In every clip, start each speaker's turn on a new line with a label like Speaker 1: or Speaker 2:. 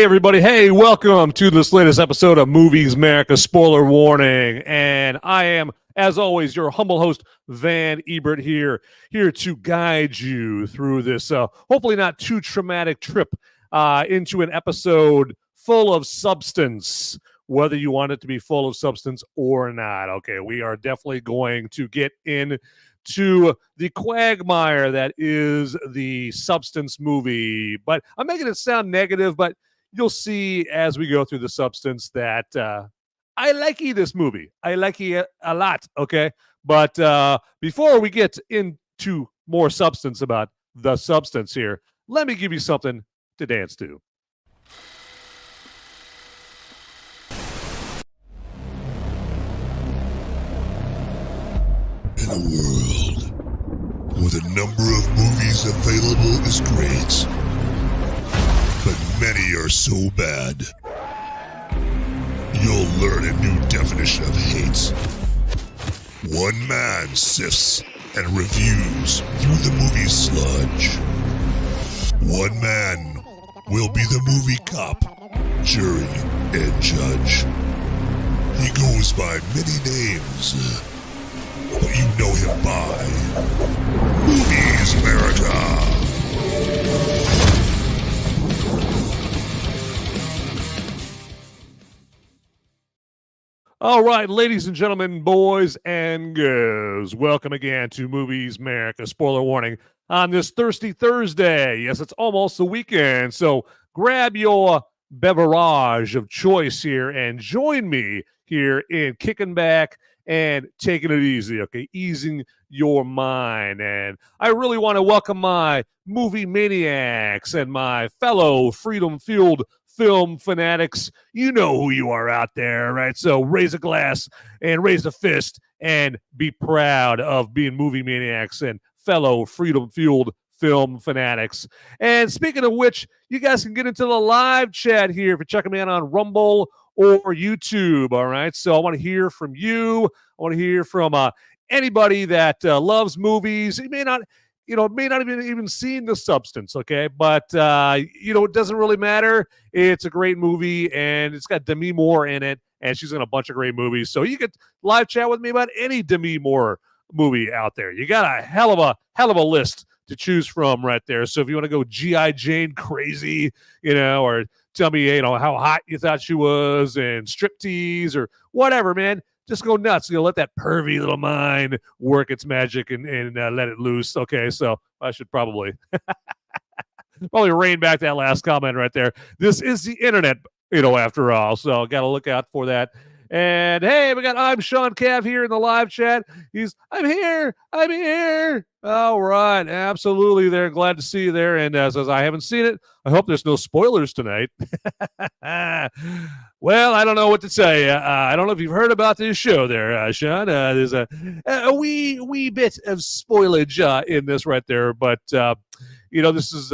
Speaker 1: Hey, everybody. Hey, welcome to this latest episode of Movies Merica Spoiler Warning. And I am, as always, your humble host, Van Ebert here to guide you through this hopefully not too traumatic trip into an episode full of substance, whether you want it to be full of substance or not. Okay, we are definitely going to get into the quagmire that is the substance movie. But I'm making it sound negative, but you'll see as we go through the substance that I like this movie. I like it a lot, okay? But before we get into more substance about the substance here, let me give you something to dance to.
Speaker 2: In a world where the number of movies available is great, but many are so bad, you'll learn a new definition of hate. One man sifts and reviews through the movie sludge. One man will be the movie cop, jury, and judge. He goes by many names, but you know him by Movies Merica.
Speaker 1: All right, ladies and gentlemen, boys and girls, welcome again to Movies Merica Spoiler Warning on this Thirsty Thursday. Yes, it's almost the weekend, so grab your beverage of choice here and join me here in kicking back and taking it easy, okay? Easing your mind. And I really want to welcome my movie maniacs and my fellow freedom-fueled film fanatics. You know who you are out there, right? So raise a glass and raise a fist and be proud of being movie maniacs and fellow freedom-fueled film fanatics. And speaking of which, you guys can get into the live chat here if you're checking me out on Rumble or YouTube, all right? So I want to hear from you. I want to hear from anybody that loves movies. It may not have even seen the substance, okay? But, it doesn't really matter. It's a great movie, and it's got Demi Moore in it, and she's in a bunch of great movies. So you could live chat with me about any Demi Moore movie out there. You got a hell of a list to choose from right there. So if you want to go G.I. Jane crazy, or tell me, how hot you thought she was and striptease or whatever, man, just go nuts. Let that pervy little mind work its magic and let it loose. Okay, so I should probably rein back that last comment right there. This is the internet, after all. So got to look out for that. And hey, I'm Sean Cav here in the live chat. I'm here. All right, absolutely there. Glad to see you there. And says I haven't seen it. I hope there's no spoilers tonight. Well, I don't know what to say. I don't know if you've heard about this show there, Sean. There's a wee bit of spoilage in this right there. But, this is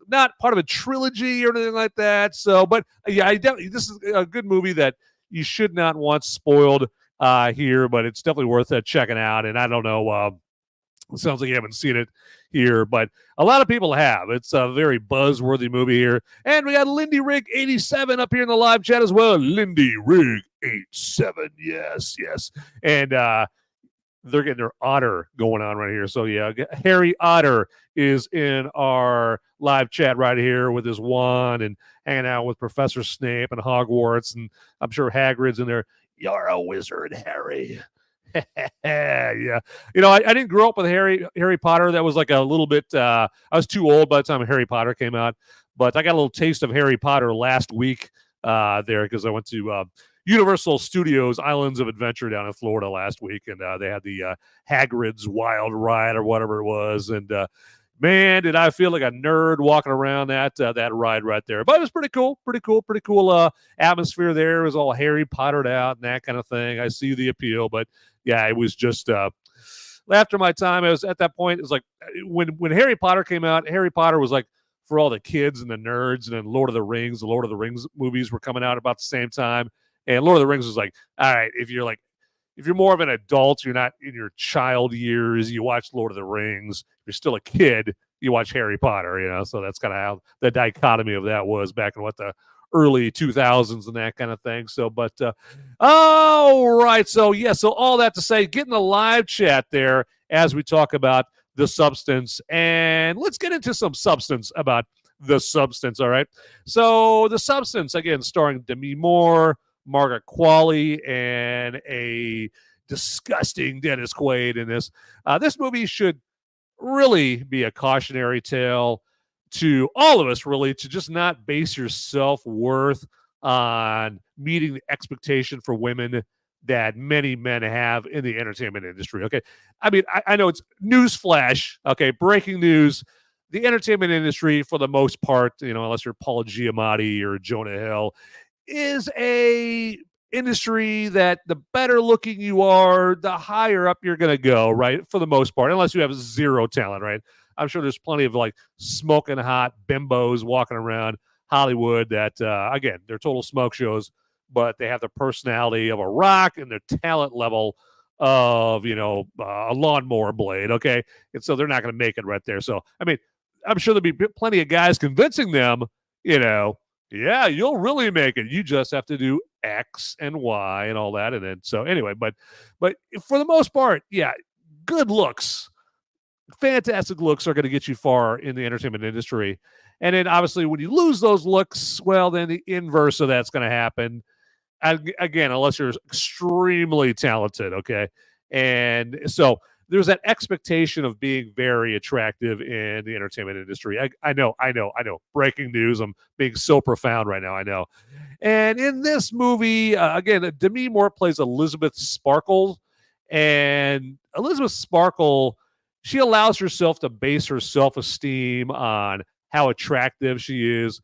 Speaker 1: not part of a trilogy or anything like that. So, but yeah, this is a good movie that you should not want spoiled here, but it's definitely worth checking out. And I don't know, it sounds like you haven't seen it here, but a lot of people have. It's a very buzzworthy movie here. And we got Lindy Rig 87 up here in the live chat as well. Lindy Rig 87, yes. And they're getting their otter going on right here. So yeah, Harry Otter is in our live chat right here with his wand and hanging out with Professor Snape and Hogwarts, and I'm sure Hagrid's in there. You're a wizard, Harry. Yeah. I didn't grow up with Harry Potter. That was like a little bit, I was too old by the time Harry Potter came out, but I got a little taste of Harry Potter last week there because I went to Universal Studios Islands of Adventure down in Florida last week, and they had the Hagrid's Wild Ride or whatever it was, and man, did I feel like a nerd walking around that ride right there. But it was pretty cool atmosphere there. It was all Harry Pottered out and that kind of thing. I see the appeal, but yeah, it was just after my time. I was at that point. It was like when Harry Potter came out. Harry Potter was like for all the kids and the nerds, and then the Lord of the Rings movies were coming out about the same time. And Lord of the Rings was like, all right, if you're more of an adult, you're not in your child years, you watch Lord of the Rings. If you're still a kid, you watch Harry Potter, So that's kind of how the dichotomy of that was back in the early 2000s and that kind of thing. So, but all right. So, yeah. So, all that to say, get in the live chat there as we talk about the substance. And let's get into some substance about the substance. All right. So, the substance, again, starring Demi Moore, Margaret Qualley, and a disgusting Dennis Quaid in this. This movie should really be a cautionary tale to all of us, really, to just not base your self-worth on meeting the expectation for women that many men have in the entertainment industry. Okay. I mean, I know it's newsflash. Okay. Breaking news. The entertainment industry, for the most part, unless you're Paul Giamatti or Jonah Hill, is a industry that the better looking you are, the higher up you're going to go, right? For the most part, unless you have zero talent, right? I'm sure there's plenty of like smoking hot bimbos walking around Hollywood that, again, they're total smoke shows, but they have the personality of a rock and their talent level of, a lawnmower blade. Okay. And so they're not going to make it right there. So, I mean, I'm sure there'll be plenty of guys convincing them, yeah, you'll really make it. You just have to do X and Y and all that. And then, so anyway, but for the most part, yeah, good looks, fantastic looks are going to get you far in the entertainment industry. And then obviously when you lose those looks, well, then the inverse of that's going to happen. Again, unless you're extremely talented. Okay. And so there's that expectation of being very attractive in the entertainment industry. I know. Breaking news. I'm being so profound right now. I know. And in this movie, again, Demi Moore plays Elisabeth Sparkle. And Elisabeth Sparkle, she allows herself to base her self-esteem on how attractive she is,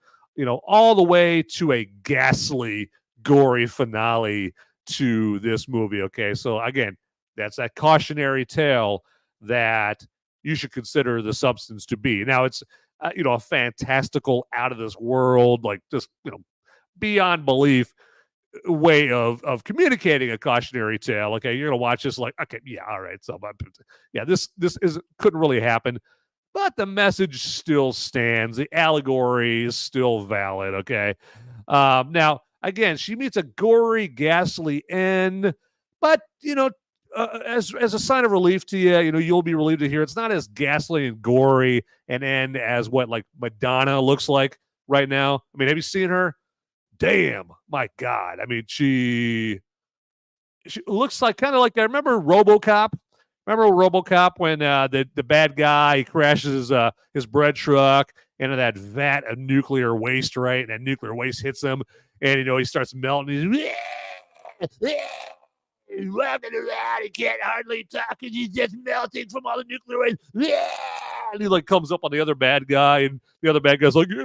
Speaker 1: all the way to a ghastly, gory finale to this movie. Okay. So again, that's that cautionary tale that you should consider the substance to be. Now, it's, a fantastical, out of this world, like just, beyond belief way of communicating a cautionary tale. Okay. You're going to watch this like, okay, yeah, all right. So, yeah, this couldn't really happen, but the message still stands. The allegory is still valid. Okay. Now, again, she meets a gory, ghastly end, but, as a sign of relief to you, you'll be relieved to hear it's not as ghastly and gory an end as what like Madonna looks like right now. I mean, have you seen her? Damn, my God. I mean, she looks like kind of like, I remember RoboCop. Remember RoboCop when the bad guy crashes his bread truck into that vat of nuclear waste, right? And that nuclear waste hits him, and he starts melting. He's laughing around. He can't hardly talk because he's just melting from all the nuclear waste. And he like comes up on the other bad guy, and the other bad guy's like, "Get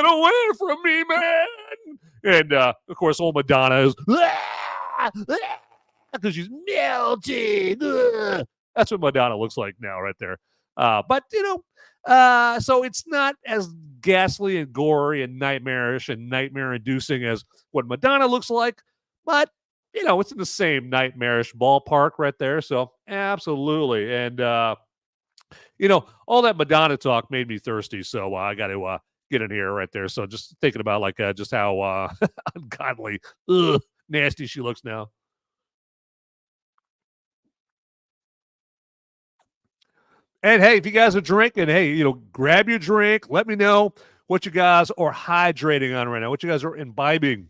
Speaker 1: away from me, man!" And of course, old Madonna is because she's melting. That's what Madonna looks like now, right there. But so it's not as ghastly and gory and nightmarish and nightmare-inducing as what Madonna looks like, but it's in the same nightmarish ballpark right there. So absolutely. And, all that Madonna talk made me thirsty. So I got to get in here right there. So just thinking about like just how ungodly, nasty she looks now. And hey, if you guys are drinking, hey, grab your drink. Let me know what you guys are hydrating on right now, what you guys are imbibing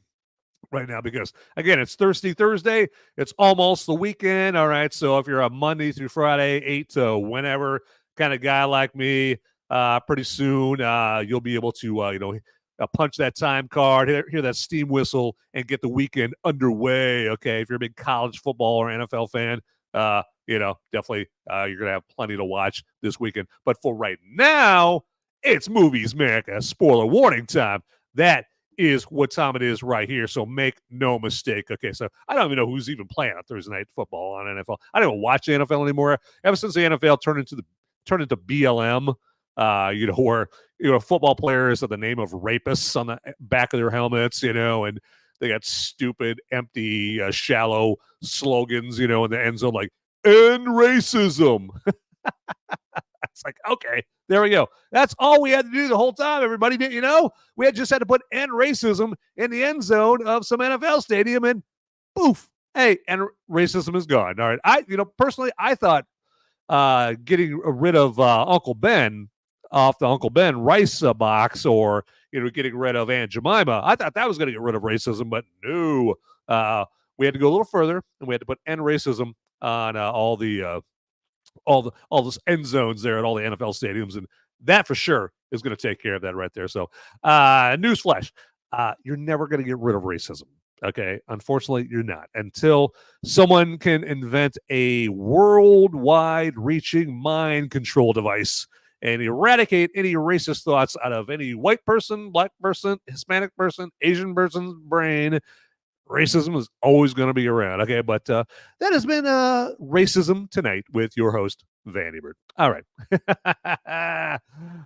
Speaker 1: right now, because again, it's Thirsty Thursday. It's almost the weekend. All right. So if you're a Monday through Friday, 8 to whenever kind of guy like me, pretty soon you'll be able to, punch that time card, hear that steam whistle, and get the weekend underway. Okay. If you're a big college football or NFL fan, definitely you're going to have plenty to watch this weekend. But for right now, it's Movies Merica spoiler warning time. That is what time it is right here. So make no mistake. Okay, so I don't even know who's even playing on Thursday night football on NFL. I don't even watch the NFL anymore. Ever since the NFL turned into BLM, where football players are the name of rapists on the back of their helmets, and they got stupid, empty, shallow slogans, in the end zone like "end racism." It's like, okay, there we go. That's all we had to do the whole time, everybody. Didn't you know? We had just had to put end racism in the end zone of some NFL stadium, and poof, hey, and racism is gone. All right. Personally, I thought getting rid of Uncle Ben off the Uncle Ben rice box, or getting rid of Aunt Jemima, I thought that was going to get rid of racism, but no. We had to go a little further, and we had to put end racism on all the end zones there at all the NFL stadiums, and that for sure is going to take care of that right there. So, newsflash: you're never going to get rid of racism. Okay, unfortunately, you're not, until someone can invent a worldwide reaching mind control device and eradicate any racist thoughts out of any white person, black person, Hispanic person, Asian person's brain. Racism is always going to be around. Okay, but that has been Racism Tonight with your host, Vandy Bird. All right.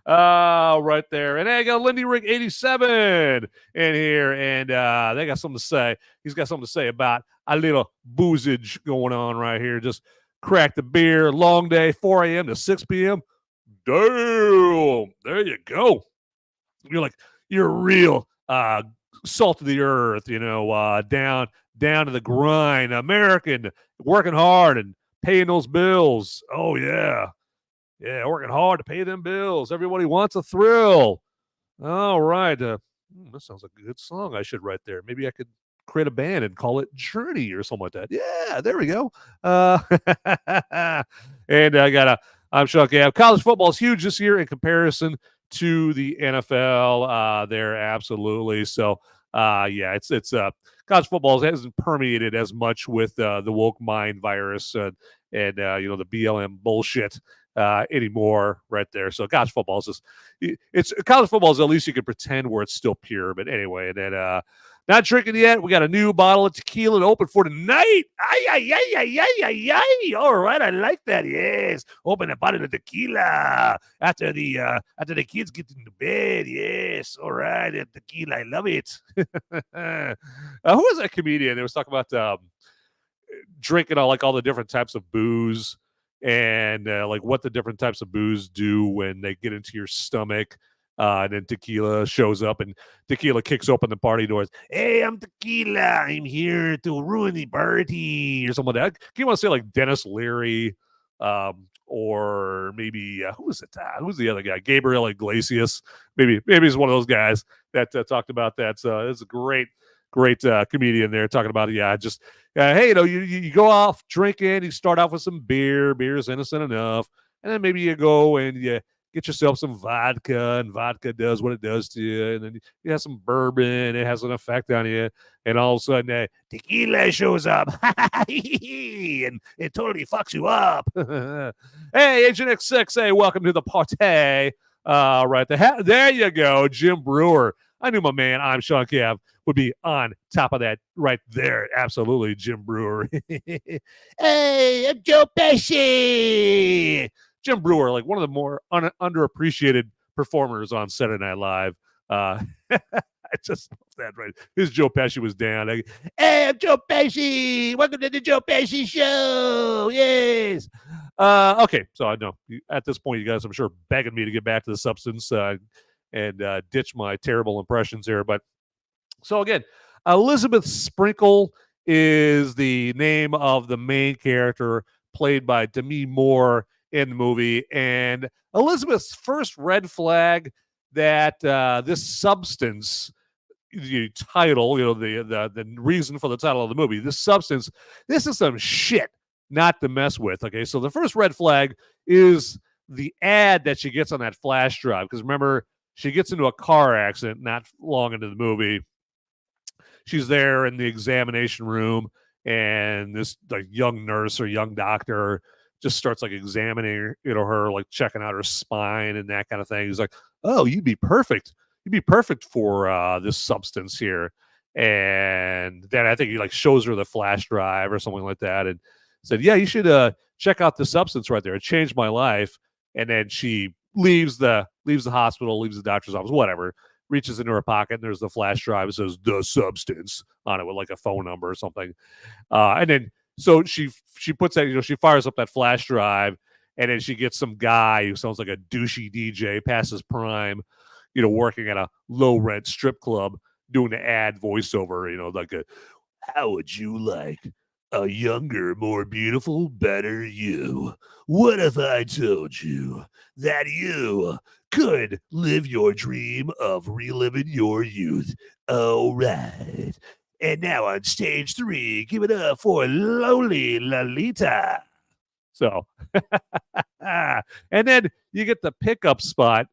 Speaker 1: Right there. And I got Lindy Rig 87 in here, and they got something to say. He's got something to say about a little boozage going on right here. Just crack the beer, long day, 4 a.m. to 6 p.m. Damn. There you go. You're real salt of the earth, down to the grind, American, working hard and paying those bills. Oh yeah, working hard to pay them bills. Everybody wants a thrill. All right, that sounds like a good song. I should write there. Maybe I could create a band and call it Journey or something like that. Yeah, there we go. And I'm shocked. Yeah, college football is huge this year in comparison to the NFL. There, absolutely. So, it's college football hasn't permeated as much with the woke mind virus and the BLM bullshit anymore, right there. So college football is college football is at least you can pretend where it's still pure. But anyway, and then not drinking yet. We got a new bottle of tequila to open for tonight. Ay. All right, I like that. Yes, open a bottle of tequila after the kids get into bed. Yes, all right, tequila. I love it. Who was that comedian? They was talking about drinking all the different types of booze and what the different types of booze do when they get into your stomach. And then tequila shows up, and tequila kicks open the party doors. Hey, I'm tequila. I'm here to ruin the party, or something like that. You want to say like Dennis Leary, or maybe who was it? Who's the other guy? Gabriel Iglesias. Maybe he's one of those guys that talked about that. So it's a great comedian there talking about hey, you go off drinking. You start off with some beer. Beer is innocent enough, and then maybe you go and you get yourself some vodka, and vodka does what it does to you. And then you have some bourbon, it has an effect on you. And all of a sudden, tequila shows up. And it totally fucks you up. Hey, Agent X6, hey, welcome to the party. Right there you go, Jim Brewer. I knew my man, I'm Sean Cav, would be on top of that right there. Absolutely, Jim Brewer. Hey, I'm Joe Pesci. Jim Brewer, like one of the more underappreciated performers on Saturday Night Live. I just love that, right? His Joe Pesci was down. Hey, I'm Joe Pesci. Welcome to the Joe Pesci Show. Yes. Okay, so I know at this point, you guys, I'm sure, begging me to get back to the substance and ditch my terrible impressions here. But so again, Elisabeth Sparkle is the name of the main character, played by Demi Moore in the movie. And Elizabeth's first red flag that this substance, the title, the reason for the title of the movie, this substance, this is some shit not to mess with. Okay, so the first red flag is the ad that she gets on that flash drive. Because remember, she gets into a car accident not long into the movie. She's there in the examination room, and this young nurse or young doctor just starts examining her, checking out her spine and that kind of thing. He's like, oh, you'd be perfect for this substance here. And then I think he shows her the flash drive or something like that, and said, yeah, you should check out the substance right there. It changed my life. And then she leaves the hospital, leaves the doctor's office, whatever, reaches into her pocket, and there's the flash drive. It says the substance on it with a phone number or something. And then so she puts that, she fires up that flash drive, And then she gets some guy who sounds like a douchey DJ past his prime, working at a low rent strip club doing the ad voiceover, like how would you like a younger, more beautiful, better you? What if I told you that you could live your dream of reliving your youth? All right. And now on stage 3, give it up for Loli Lolita. So, and then you get the pickup spot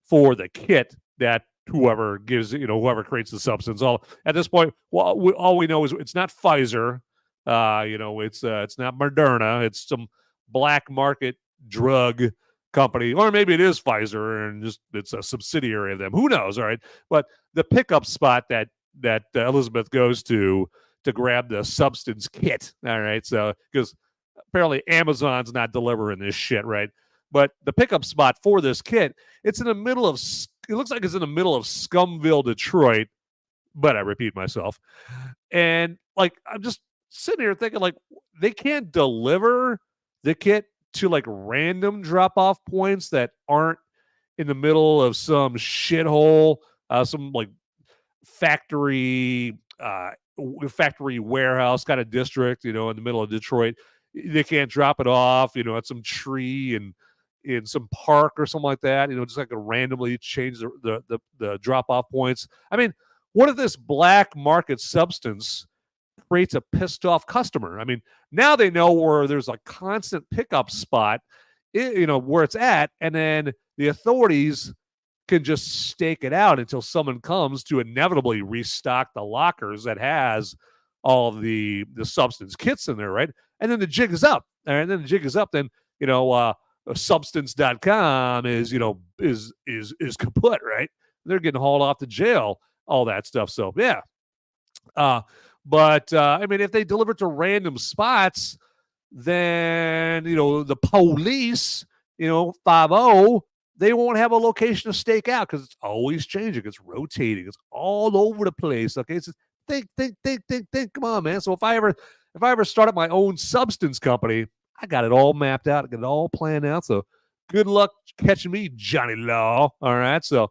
Speaker 1: for the kit that whoever gives, whoever creates the substance. All at this point, all we know is it's not Pfizer, it's not Moderna, it's some black market drug company, or maybe it is Pfizer and just it's a subsidiary of them. Who knows? All right, but the pickup spot that Elisabeth goes to grab the substance kit. All right, so because apparently Amazon's not delivering this shit, right? But the pickup spot for this kit, it's in the middle of, it looks like it's in the middle of Scumville, Detroit, but I repeat myself. And like, I'm just sitting here thinking like, they can't deliver the kit to like random drop-off points that aren't in the middle of some shithole, some like factory warehouse kind of district, in the middle of Detroit. They can't drop it off, at some tree and in some park or something like that, just like randomly change the drop-off points. I mean, what if this black market substance creates a pissed off customer? I mean, now they know where there's a constant pickup spot, where it's at, and then the authorities can just stake it out until someone comes to inevitably restock the lockers that has all the substance kits in there, right? And then the jig is up. And then the jig is up. Then, substance.com is kaput, right? They're getting hauled off to jail, all that stuff. So, yeah. But I mean, if they deliver to random spots, then, the police, 50, they won't have a location to stake out because it's always changing. It's rotating. It's all over the place. Okay. It's think. Come on, man. So if I ever start up my own substance company, I got it all mapped out. I got it all planned out. So good luck catching me, Johnny Law. All right. So,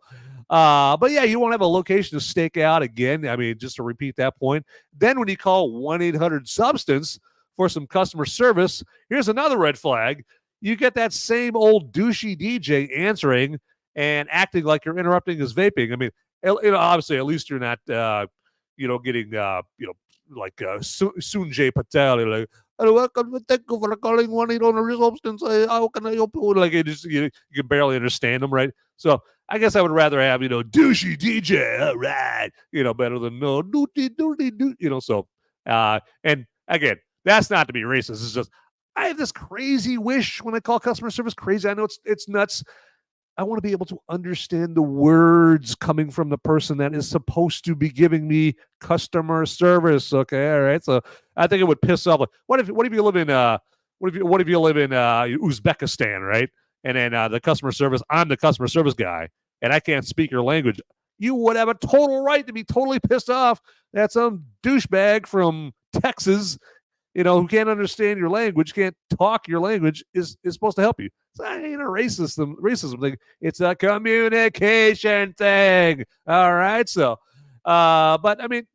Speaker 1: but yeah, you won't have a location to stake out again. I mean, just to repeat that point. Then when you call 1-800-SUBSTANCE for some customer service, here's another red flag. You get that same old douchey DJ answering and acting like you're interrupting his vaping. I mean, obviously, at least you're not, getting, like Sunjay Patel, like, welcome, thank you for calling 1-800-SUBSTANCE. How can I help you? Like, you can barely understand them, right? So I guess I would rather have, douchey DJ, all right, better than no doody, so, and again, that's not to be racist. It's just, I have this crazy wish when I call customer service. Crazy. I know it's nuts. I want to be able to understand the words coming from the person that is supposed to be giving me customer service. Okay, all right. So I think it would piss off. Like, what if you live in what if you live in Uzbekistan, right? And then the customer service, I'm the customer service guy, and I can't speak your language. You would have a total right to be totally pissed off that some douchebag from Texas, who can't understand your language, can't talk your language, is supposed to help you. So that ain't a racism thing. It's a communication thing. All right. So, but I mean,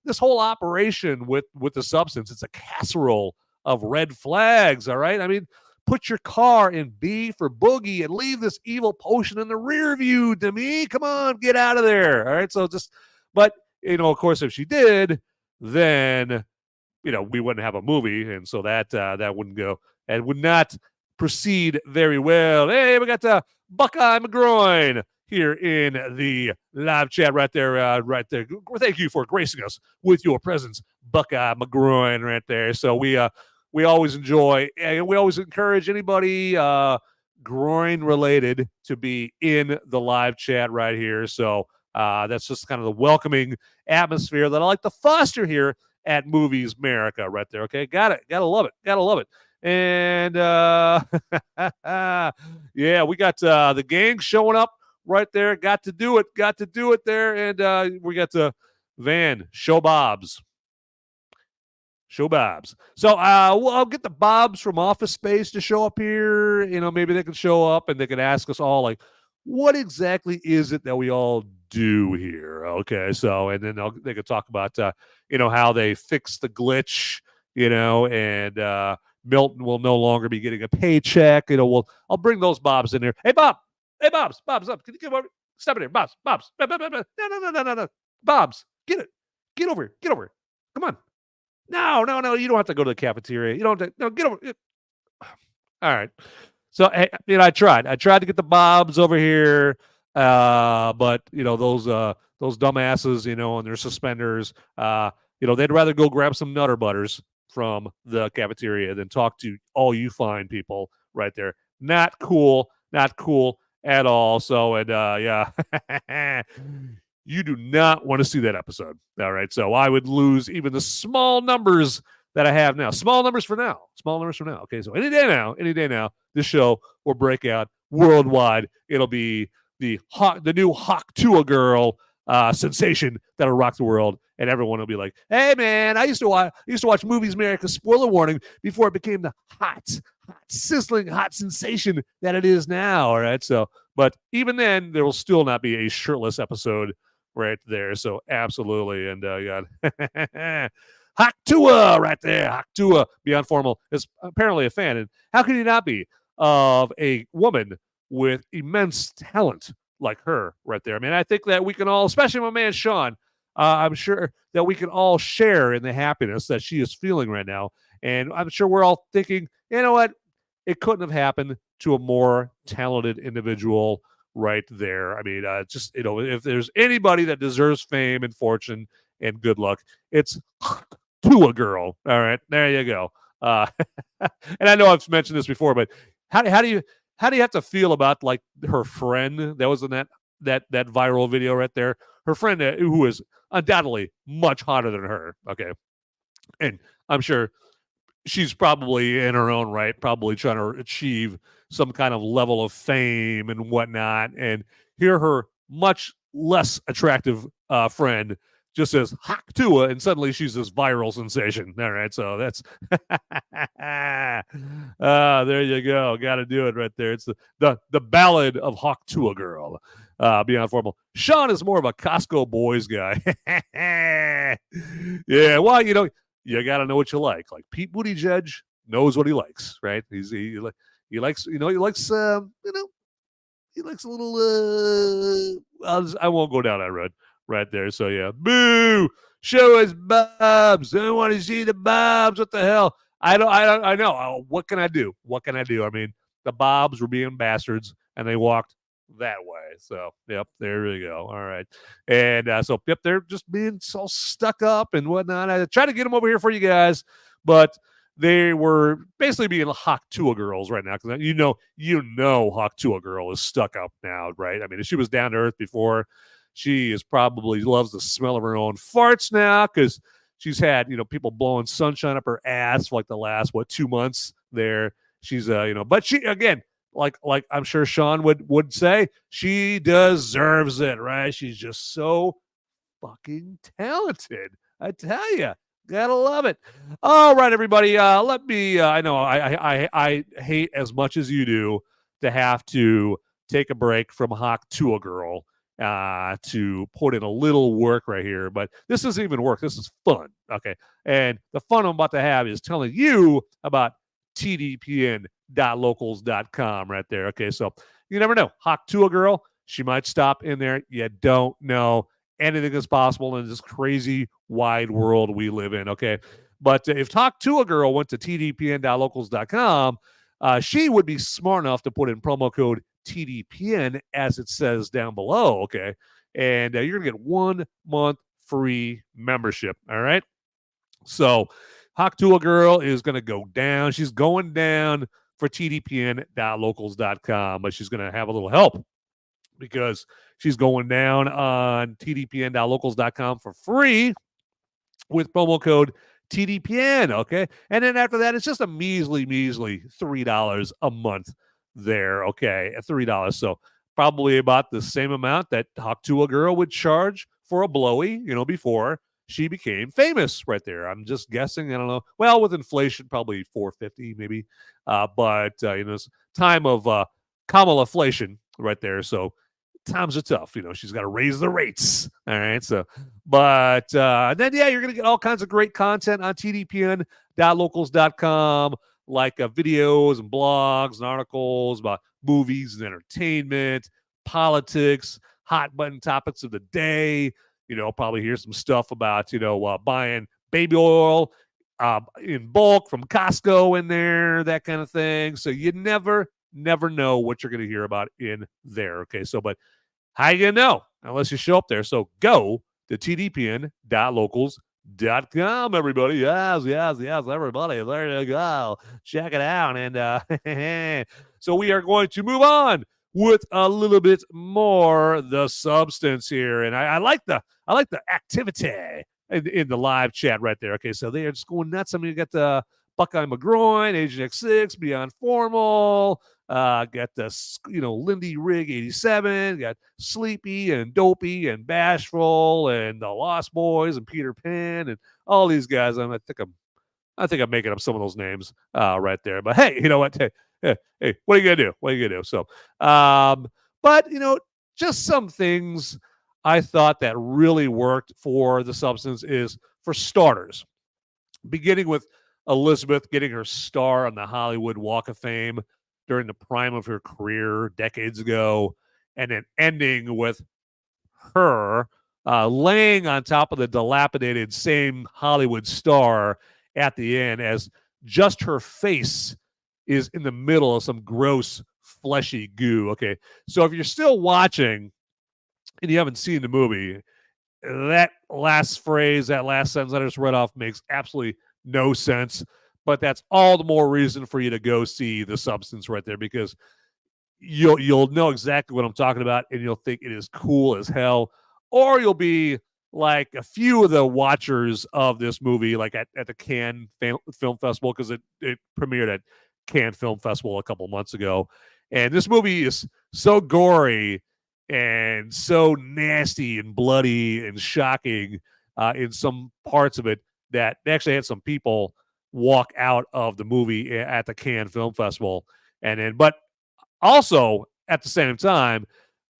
Speaker 1: this whole operation with the substance, it's a casserole of red flags. All right. I mean, put your car in B for boogie and leave this evil potion in the rear view, Demi. Come on, get out of there. All right. So but of course, if she did, then we wouldn't have a movie, and so that wouldn't go and would not proceed very well. Hey, we got Buckeye McGroin here in the live chat right there, right there. Thank you for gracing us with your presence, Buckeye McGroin, right there. So we always enjoy, and we always encourage anybody groin related to be in the live chat right here. So that's just kind of the welcoming atmosphere that I like to foster here at Movies Merica right there. Okay. Gotta love it. And yeah, we got the gang showing up right there. Got to do it there. And we got Van Showbobs Show Bobs. So I'll get the Bobs from Office Space to show up here. Maybe they can show up and they can ask us all, like, what exactly is it that we all do here? Okay, so and then they could talk about how they fix the glitch, and Milton will no longer be getting a paycheck. I'll bring those Bobs in there. Hey, Bob. Hey, Bobs. Can you come over? Step in here, Bobs. No. Bobs, get it. Get over. Come on. No. You don't have to go to the cafeteria. You don't have to. No, get over. All right. So I tried. I tried to get the Bobs over here, but those dumbasses, and their suspenders, they'd rather go grab some Nutter Butters from the cafeteria than talk to all you fine people right there. Not cool at all. So yeah. You do not want to see that episode. All right. So I would lose even the small numbers that I have now. Small numbers for now. Okay. So any day now, this show will break out worldwide. It'll be the new Hawk Tua girl sensation that'll rock the world. And everyone will be like, hey, man, I used to watch Movies Merica, spoiler warning, before it became the sizzling hot sensation that it is now. All right. So, but even then, there will still not be a shirtless episode right there. So absolutely. And God, Hawk Tua right there. Hawk Tua, Beyond Formal, is apparently a fan. And how can you not be of a woman with immense talent like her right there? I mean, I think that we can all, especially my man Sean, I'm sure that we can all share in the happiness that she is feeling right now. And I'm sure we're all thinking, you know what? It couldn't have happened to a more talented individual right there. I mean, if there's anybody that deserves fame and fortune and good luck, it's to a girl. All right, there you go. And I know I've mentioned this before, but how do you have to feel about like her friend that was in that viral video right there? Her friend who is undoubtedly much hotter than her. Okay, and I'm sure she's probably in her own right, probably trying to achieve some kind of level of fame and whatnot. And here her much less attractive friend just says Hawk Tua, and suddenly she's this viral sensation. All right, so that's there you go. Got to do it right there. It's the ballad of Hawk Tua girl. Beyond Formal. Sean is more of a Costco boys guy. Yeah, well, you got to know what you like. Like Pete Buttigieg knows what he likes, right? He likes he likes a little. I won't go down that road right there. So yeah, boo! Show us Bobs. I want to see the Bobs. What the hell? I know. What can I do? I mean, the Bobs were being bastards, and they walked that way. So yep, there we go. All right, and so yep, they're just being so stuck up and whatnot. I tried to get them over here for you guys, but they were basically being Hawk Tua girls right now, because you know Hawk Tua girl is stuck up now, right? I mean, if she was down to earth before, she is probably loves the smell of her own farts now, because she's had people blowing sunshine up her ass for like the last 2 months there. She's but she again, like I'm sure Sean would say, she deserves it, right? She's just so fucking talented. I tell you, gotta love it. All right, everybody. Let me. I know I hate as much as you do to have to take a break from Hawk Tua girl to put in a little work right here, but this isn't even work. This is fun. Okay, and the fun I'm about to have is telling you about tdpn.locals.com right there. Okay, so you never know. Hawk Tua girl, she might stop in there. You don't know. Anything is possible in this crazy wide world we live in. Okay, but if Hawk Tua girl went to tdpn.locals.com, she would be smart enough to put in promo code TDPN as it says down below. Okay, and you're gonna get 1 month free membership. All right, so Hawk Tua girl is going to go down. She's going down for tdpn.locals.com, but she's going to have a little help because she's going down on tdpn.locals.com for free with promo code TDPN, okay? And then after that, it's just a measly $3 a month there, okay? At $3. So probably about the same amount that Hawk Tua girl would charge for a blowy, before. she became famous right there. I'm just guessing. I don't know. Well, with inflation, probably 450 maybe. But it's time of Kamala inflation right there. So times are tough. She's got to raise the rates. All right. So, but then, you're going to get all kinds of great content on tdpn.locals.com, like videos and blogs and articles about movies and entertainment, politics, hot button topics of the day. Probably hear some stuff about, buying baby oil in bulk from Costco in there, that kind of thing. So you never know what you're going to hear about in there. Okay. So, but how you going to know unless you show up there? So go to tdpn.locals.com, everybody. Yes, everybody. There you go. Check it out. And so we are going to move on with a little bit more the substance here. And I like the activity in the live chat right there. Okay, so they are just going nuts. I mean, you got the Buckeye McGroin, Agent X6, Beyond Formal, got the Lindy Rig 87, got Sleepy and Dopey and Bashful and the Lost Boys and Peter Pan and all these guys. I think I'm making up some of those names right there. But hey, you know what? Hey, what are you gonna do? So, but just some things I thought that really worked for the substance is, for starters, beginning with Elisabeth getting her star on the Hollywood Walk of Fame during the prime of her career decades ago, and then ending with her laying on top of the dilapidated same Hollywood star at the end, as just her face is in the middle of some gross fleshy goo. Okay, so if you're still watching and you haven't seen the movie, that last phrase, that last sentence I just read off makes absolutely no sense. But that's all the more reason for you to go see the substance right there, because you'll know exactly what I'm talking about, and you'll think it is cool as hell. Or you'll be like a few of the watchers of this movie, like at the Cannes Film Festival, because it premiered at Cannes Film Festival a couple months ago. And this movie is so gory and so nasty and bloody and shocking in some parts of it that they actually had some people walk out of the movie at the Cannes Film Festival. But also at the same time,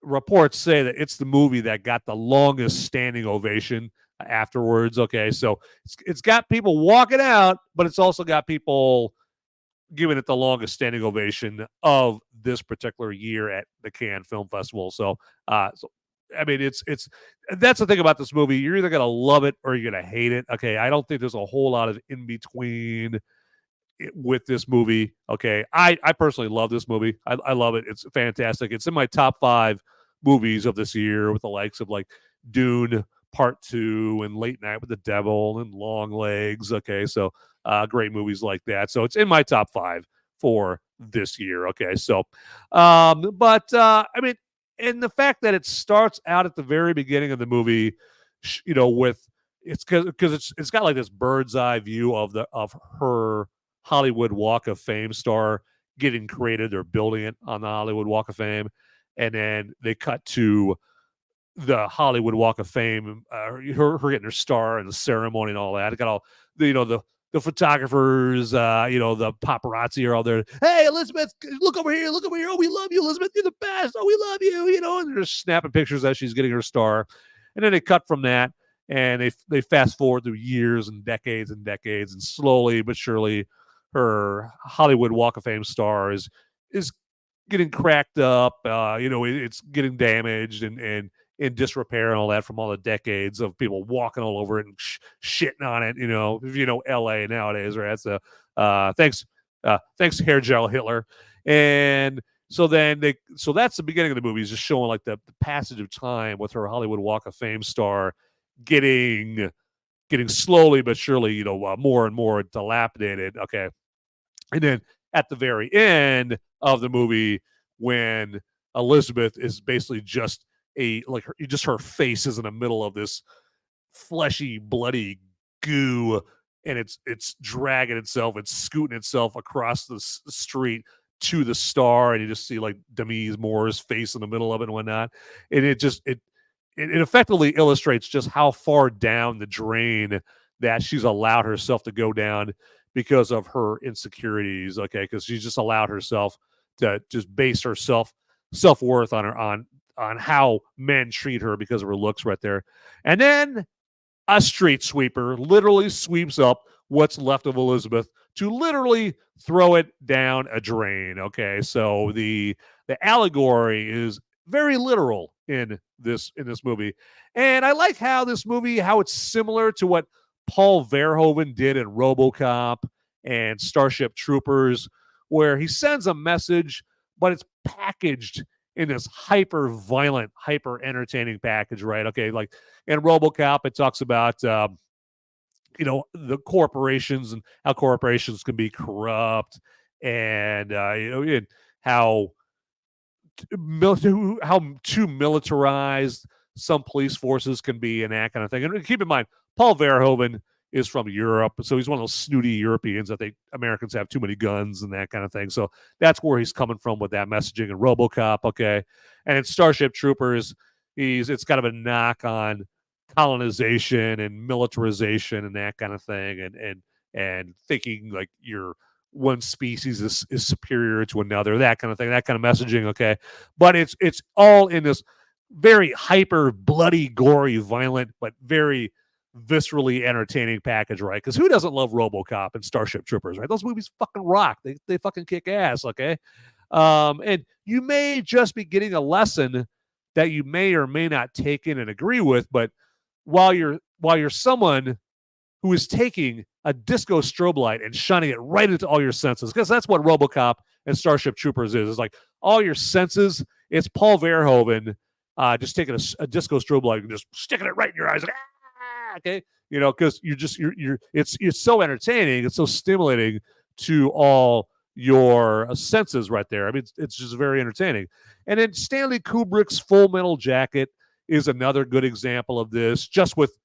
Speaker 1: reports say that it's the movie that got the longest standing ovation afterwards. Okay, so it's got people walking out, but it's also got people giving it the longest standing ovation of this particular year at the Cannes Film Festival. So I mean, it's that's the thing about this movie. You're either gonna love it or you're gonna hate it. Okay, I don't think there's a whole lot of in between with this movie. Okay, I personally love this movie. I love it. It's fantastic. It's in my top 5 movies of this year, with the likes of like Dune Part 2 and Late Night with the Devil and Long Legs. Okay, so great movies like that. So it's in my top 5 for this year. Okay, so but I mean, and the fact that it starts out at the very beginning of the movie, with it's because it's got like this bird's eye view of her Hollywood Walk of Fame star getting created. They're building it on the Hollywood Walk of Fame, and then they cut to the Hollywood Walk of Fame, her getting her star and the ceremony and all that. It got all the photographers, the paparazzi are all there. Hey, Elisabeth, look over here. Oh, we love you, Elisabeth. You're the best. Oh, we love you. And they're just snapping pictures as she's getting her star. And then they cut from that, and they fast forward through years and decades, and slowly but surely, her Hollywood Walk of Fame star is getting cracked up. It's getting damaged and in disrepair and all that from all the decades of people walking all over it and shitting on it. If you know LA nowadays, right? So thanks hair gel Hitler. And so that's the beginning of the movie, is just showing like the passage of time with her Hollywood Walk of Fame star getting slowly but surely, more and more dilapidated. Okay. And then at the very end of the movie, when Elisabeth is basically just her face is in the middle of this fleshy, bloody goo, and it's dragging itself, it's scooting itself across the street to the star, and you just see like Demi Moore's face in the middle of it and whatnot, and it it effectively illustrates just how far down the drain that she's allowed herself to go down because of her insecurities. Okay, because she's just allowed herself to just base her self-worth on her on how men treat her because of her looks right there. And then a street sweeper literally sweeps up what's left of Elisabeth to literally throw it down a drain. Okay, so the allegory is very literal in this movie, and I like how this movie, how it's similar to what Paul Verhoeven did in RoboCop and Starship Troopers, where he sends a message, but it's packaged in this hyper violent, hyper entertaining package, right? Okay, like in RoboCop, it talks about the corporations and how corporations can be corrupt, and and how how too militarized some police forces can be and that kind of thing. And keep in mind, Paul Verhoeven is from Europe, so he's one of those snooty Europeans that think Americans have too many guns and that kind of thing. So that's where he's coming from with that messaging in RoboCop, okay? And in Starship Troopers, it's kind of a knock on colonization and militarization and that kind of thing, and thinking like one species is superior to another, that kind of thing, that kind of messaging, okay? But it's all in this very hyper, bloody, gory, violent, but very viscerally entertaining package, right? Because who doesn't love RoboCop and Starship Troopers, right? Those movies fucking rock. They fucking kick ass, okay? And you may just be getting a lesson that you may or may not take in and agree with, but while you're someone who is taking a disco strobe light and shining it right into all your senses, because that's what RoboCop and Starship Troopers is. It's like all your senses. It's Paul Verhoeven just taking a disco strobe light and just sticking it right in your eyes. Like, okay, because it's so entertaining. It's so stimulating to all your senses right there. I mean, it's just very entertaining. And then Stanley Kubrick's Full Metal Jacket is another good example of this, just with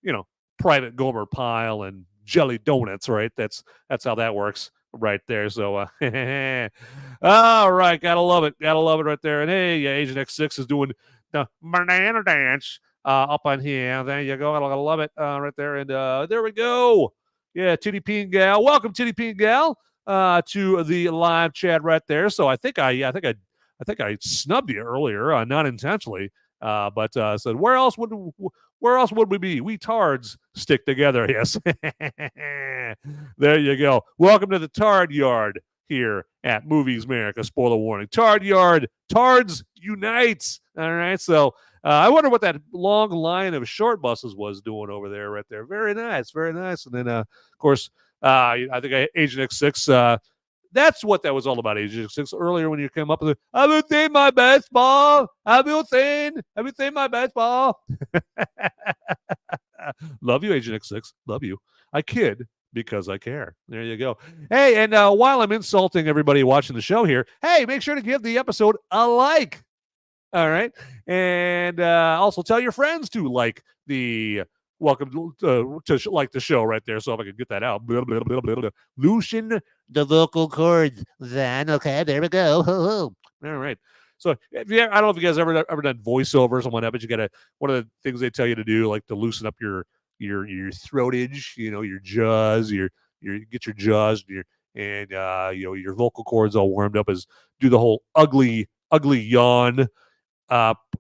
Speaker 1: Private Gomer Pyle and jelly donuts, right? That's how that works right there. So all right, gotta love it right there. And hey, Agent X6 is doing the banana dance up on here. There you go. I love it right there. And there we go. Yeah, Titty Peen Gal. Welcome, Titty Peen Gal, to the live chat right there. So I think I snubbed you earlier, not intentionally. But said, where else would we be? We tards stick together. Yes. There you go. Welcome to the Tard Yard here at Movies Merica. Spoiler warning. Tard Yard. Tards unites. All right. So I wonder what that long line of short buses was doing over there right there. Very nice. Very nice. And then, of course, I think Agent X6, that's what that was all about, Agent 6. Earlier when you came up with it, have you seen my baseball? Have you seen my baseball? Love you, Agent X6. Love you. I kid because I care. There you go. Hey, and while I'm insulting everybody watching the show here, hey, make sure to give the episode a like. All right. And also tell your friends to like the welcome to like the show right there. So if I could get that out. Blah, blah, blah, blah, blah. Loosen the vocal cords then. Okay, there we go. All right. So I don't know if you guys ever done voiceovers and whatnot, but you gotta, one of the things they tell you to do, like to loosen up your throatage, your jaws, your get your jaws and your vocal cords all warmed up, is do the whole ugly yawn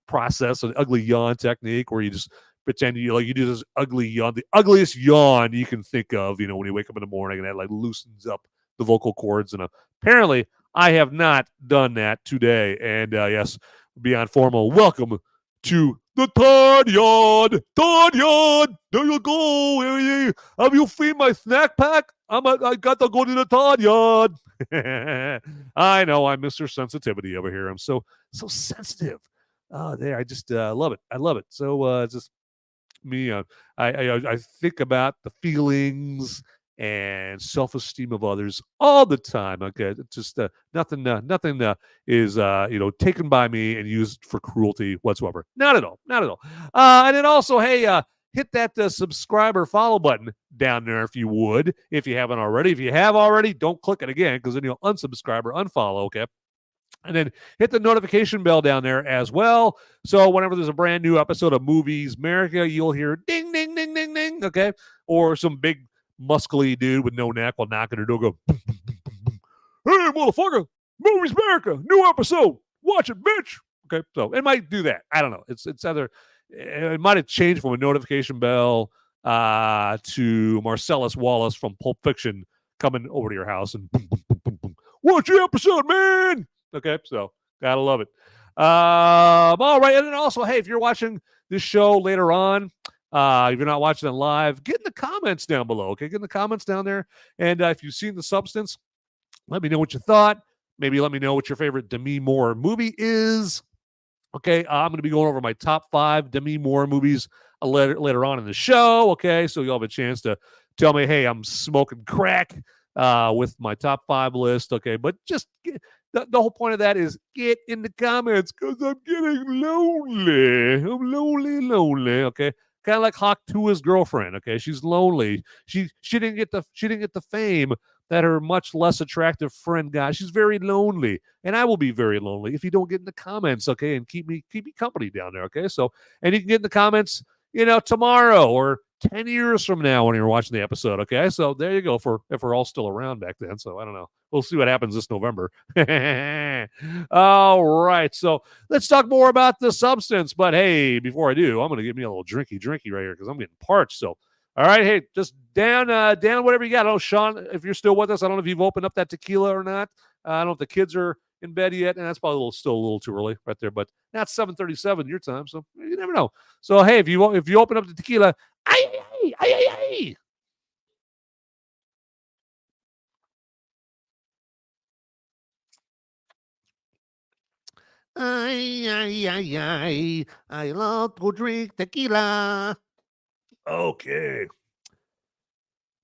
Speaker 1: process, an ugly yawn technique, where you just pretend you do this ugly yawn, the ugliest yawn you can think of, when you wake up in the morning, and that like loosens up the vocal cords. And apparently I have not done that today. And yes, beyond formal, welcome to the Tard Yard. Tard Yard, there you go. Have you seen my snack pack? I got to go to the Tard Yard. I know, I'm Mr. Sensitivity over here. I'm so sensitive. Oh, there, I just love it. I love it. So just me. I think about the feelings and self-esteem of others all the time. Okay, it's just nothing is taken by me and used for cruelty whatsoever. Not at all. And then also, hey, hit that subscribe or follow button down there if you would, if you haven't already. If you have already, don't click it again, because then you'll unsubscribe or unfollow. Okay. And then hit the notification bell down there as well. So whenever there's a brand new episode of Movies Merica, you'll hear ding, ding, ding, ding, ding, okay? Or some big muscly dude with no neck will knock at her door, go, boom, boom, boom, boom, boom. Hey, motherfucker, Movies Merica, new episode. Watch it, bitch. Okay, so it might do that. I don't know. It's either, it might have changed from a notification bell to Marcellus Wallace from Pulp Fiction coming over to your house and boom, boom, boom, boom, boom. Watch your episode, man. Okay, so gotta love it. All right, and then also, hey, if you're watching this show later on, if you're not watching it live, get in the comments down below. Okay, get in the comments down there, and if you've seen The Substance, let me know what you thought. Maybe let me know what your favorite Demi Moore movie is. Okay, I'm going to be going over my top 5 Demi Moore movies later on in the show. Okay, so you'll have a chance to tell me, hey, I'm smoking crack with my top 5 list. Okay, but just the whole point of that is get in the comments because I'm getting lonely. I'm lonely. Okay, kind of like Hawk Tua's girlfriend. Okay, she's lonely. She didn't get the fame that her much less attractive friend got. She's very lonely, and I will be very lonely if you don't get in the comments, okay, and keep me company down there, okay? So, and you can get in the comments, tomorrow or 10 years from now when you're watching the episode, okay? So there you go, if we're all still around back then. So I don't know. We'll see what happens this November. All right, so let's talk more about The Substance. But hey, before I do, I'm going to give me a little drinky right here because I'm getting parched. So all right, hey, just down whatever you got. I don't know, Sean, if you're still with us, I don't know if you've opened up that tequila or not. I don't know if the kids are in bed yet, and that's probably still a little too early right there. But that's 7:37 your time, so you never know. So hey, if you open up the tequila, ay, ay, ay, ay, ay. Ay, ay, ay, ay. I love to drink tequila. Okay.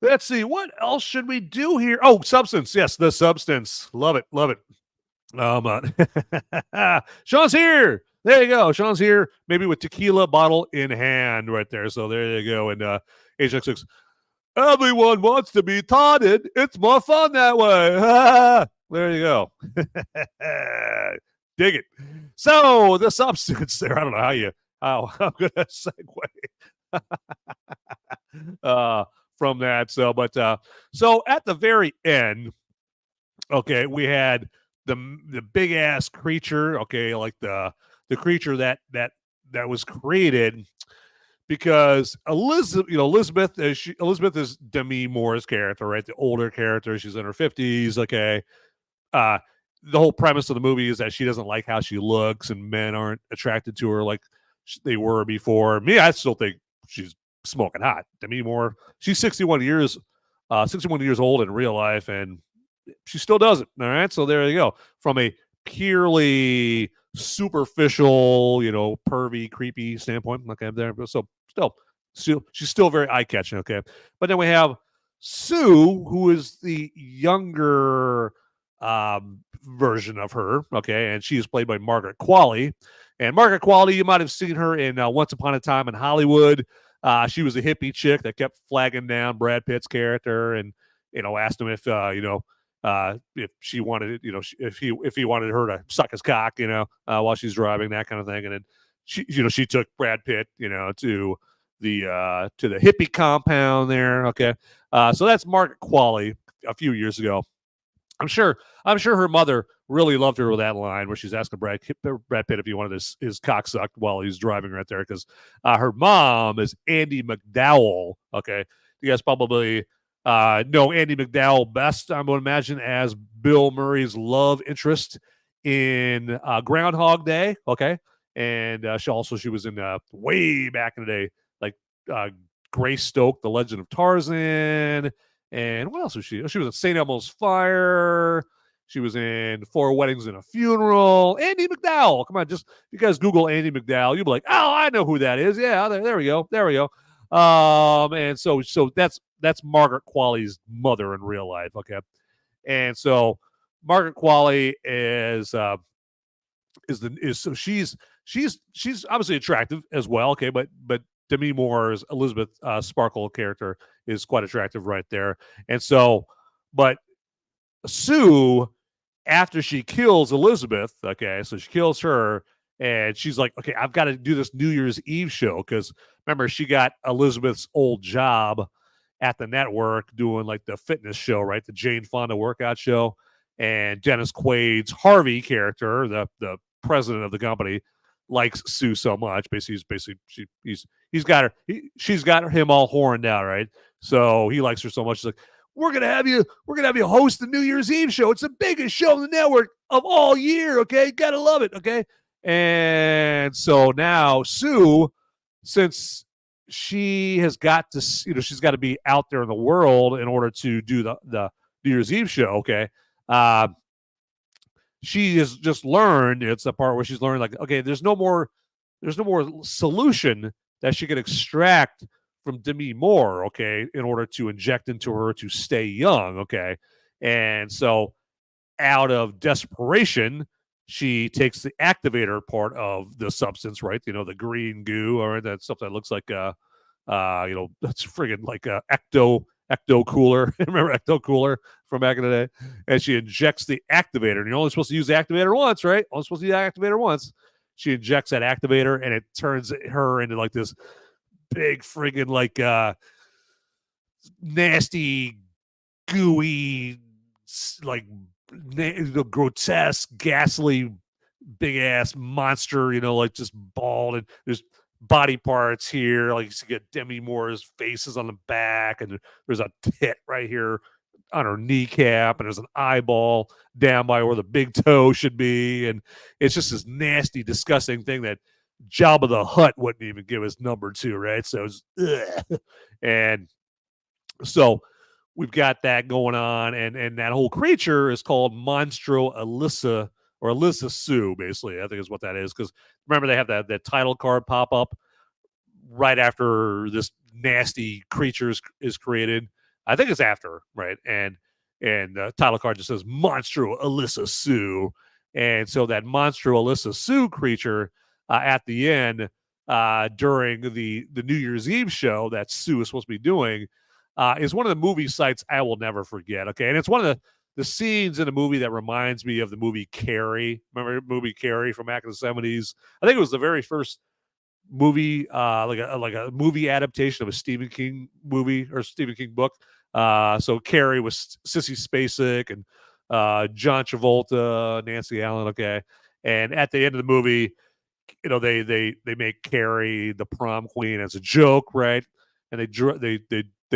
Speaker 1: Let's see. What else should we do here? Oh, Substance. Yes, The Substance. Love it. Love it. Sean's here. There you go. Sean's here, maybe with tequila bottle in hand right there. So there you go. And HX6, everyone wants to be taunted. It's more fun that way. There you go. Dig it. So The Substance there. I don't know how I'm going to segue. From that. So, but so at the very end, okay, we had the big ass creature, okay, like the creature that was created because Elizabeth is Demi Moore's character, right? The older character, she's in her 50s, okay. The whole premise of the movie is that she doesn't like how she looks and men aren't attracted to her like they were before. Me, I still think she's smoking hot. Demi Moore, she's 61 years old in real life, and she still does it. All right, so there you go. From a purely superficial, pervy, creepy standpoint, okay, there. So she's still very eye catching. Okay, but then we have Sue, who is the younger version of her. Okay, and she is played by Margaret Qualley. And Margaret Qualley, you might have seen her in Once Upon a Time in Hollywood. She was a hippie chick that kept flagging down Brad Pitt's character and, asked him if she wanted, if he wanted her to suck his cock, while she's driving, that kind of thing. And then she took Brad Pitt, to the hippie compound there. Okay. So that's Margaret Qualley a few years ago. I'm sure her mother really loved her with that line where she's asking Brad Pitt if he wanted his cock sucked while he's driving right there, because her mom is Andie MacDowell. Okay, you guys probably know Andie MacDowell best, I would imagine, as Bill Murray's love interest in Groundhog Day. Okay, and she was in way back in the day, like Grace Stoke, The Legend of Tarzan. And what else was she? She was in St. Elmo's Fire. She was in Four Weddings and a Funeral. Andie MacDowell. Come on, just you guys Google Andie MacDowell, you'll be like, oh, I know who that is. Yeah, there we go. And so that's Margaret Qualley's mother in real life. Okay, and so Margaret Qualley she's obviously attractive as well. Okay, but Demi Moore's Elisabeth Sparkle character is quite attractive right there. And so, but Sue after she kills Elisabeth, okay, so she kills her, and she's like, okay, I've got to do this New Year's Eve show, because remember, she got Elizabeth's old job at the network doing like the fitness show, right? The Jane Fonda workout show. And Dennis Quaid's Harvey character, the president of the company, likes Sue so much. He's got her, she's got him all horned out, right? So he likes her so much. He's like, we're gonna have you host the New Year's Eve show. It's the biggest show on the network of all year. Okay, gotta love it. Okay, and so now Sue, since she has got to, she's got to be out there in the world in order to do the New Year's Eve show. Okay, she has just learned. It's the part where she's learned, like, okay, there's no more solution that she can extract from Demi Moore, okay, in order to inject into her to stay young, okay? And so out of desperation, she takes the activator part of the substance, right? The green goo, or that stuff that looks like that's friggin' like ecto cooler. Remember ecto cooler from back in the day? And she injects the activator, and you're only supposed to use the activator once, right? Only supposed to use the activator once. She injects that activator, and it turns her into like this big friggin' like nasty, gooey, like grotesque, ghastly, big ass monster, like just bald, and there's body parts here, like you get Demi Moore's faces on the back, and there's a tit right here on her kneecap, and there's an eyeball down by where the big toe should be, and it's just this nasty, disgusting thing that Jabba the Hutt wouldn't even give his number to, right? So it's, and so we've got that going on, and that whole creature is called Monstro Elissa, or Elissa Sue, basically, I think is what that is, because remember, they have that title card pop up right after this nasty creature is created. I think it's after, right? And the title card just says Monstro Elissa Sue. And so that Monstro Elissa Sue creature at the end, during the New Year's Eve show that Sue is supposed to be doing, is one of the movie sites I will never forget. Okay, and it's one of the scenes in a movie that reminds me of the movie Carrie. Remember the movie Carrie from back in the 70s? I think it was the very first movie, like a movie adaptation of a Stephen King movie or Stephen King book. So Carrie was Sissy Spacek and John Travolta, Nancy Allen. Okay, and at the end of the movie, they make Carrie the prom queen as a joke, right? And they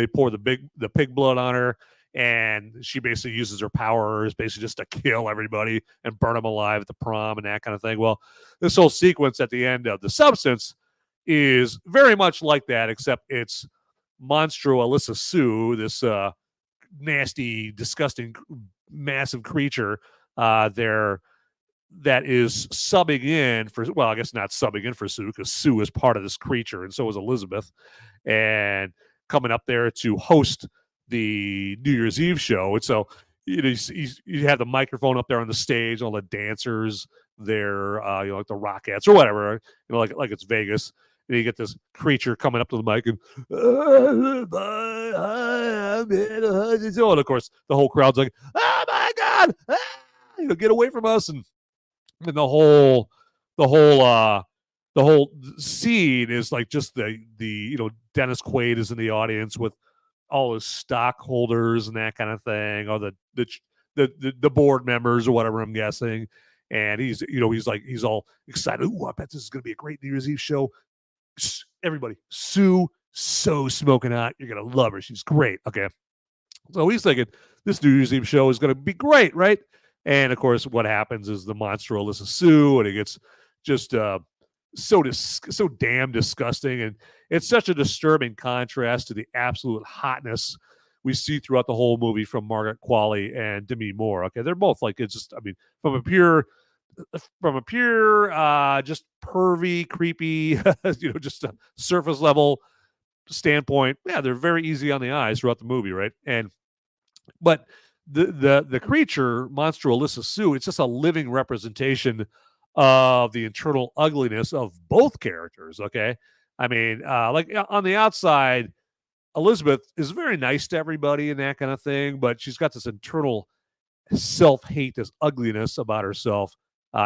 Speaker 1: pour the pig blood on her, and she basically uses her powers basically just to kill everybody and burn them alive at the prom and that kind of thing. Well, this whole sequence at the end of The Substance is very much like that, except it's Monstro Elissa Sue, this nasty, disgusting, massive creature there that is subbing in for, well, I guess not subbing in for Sue, because Sue is part of this creature, and so is Elisabeth, and coming up there to host the New Year's Eve show. And so you have the microphone up there on the stage, all the dancers there, like the Rockettes or whatever, like it's Vegas. And you get this creature coming up to the mic, and of course the whole crowd's like, "Oh my God, get away from us!" And the whole scene is like just the Dennis Quaid is in the audience with all his stockholders and that kind of thing, or the board members or whatever, I'm guessing. And he's all excited. Ooh, I bet this is going to be a great New Year's Eve show. Everybody, Sue, so smoking hot. You're going to love her. She's great. Okay. So he's thinking this New Year's Eve show is going to be great, right? And of course, what happens is the monster Elissa Sue, and it gets just so damn disgusting, and it's such a disturbing contrast to the absolute hotness we see throughout the whole movie from Margaret Qualley and Demi Moore. Okay, they're both like, it's just, I mean, from a pure just pervy, creepy, just a surface level standpoint, yeah, they're very easy on the eyes throughout the movie, right? But the creature, Monstro Elissa Sue, it's just a living representation of the internal ugliness of both characters. Okay, I mean, like on the outside, Elisabeth is very nice to everybody and that kind of thing, but she's got this internal self-hate, this ugliness about herself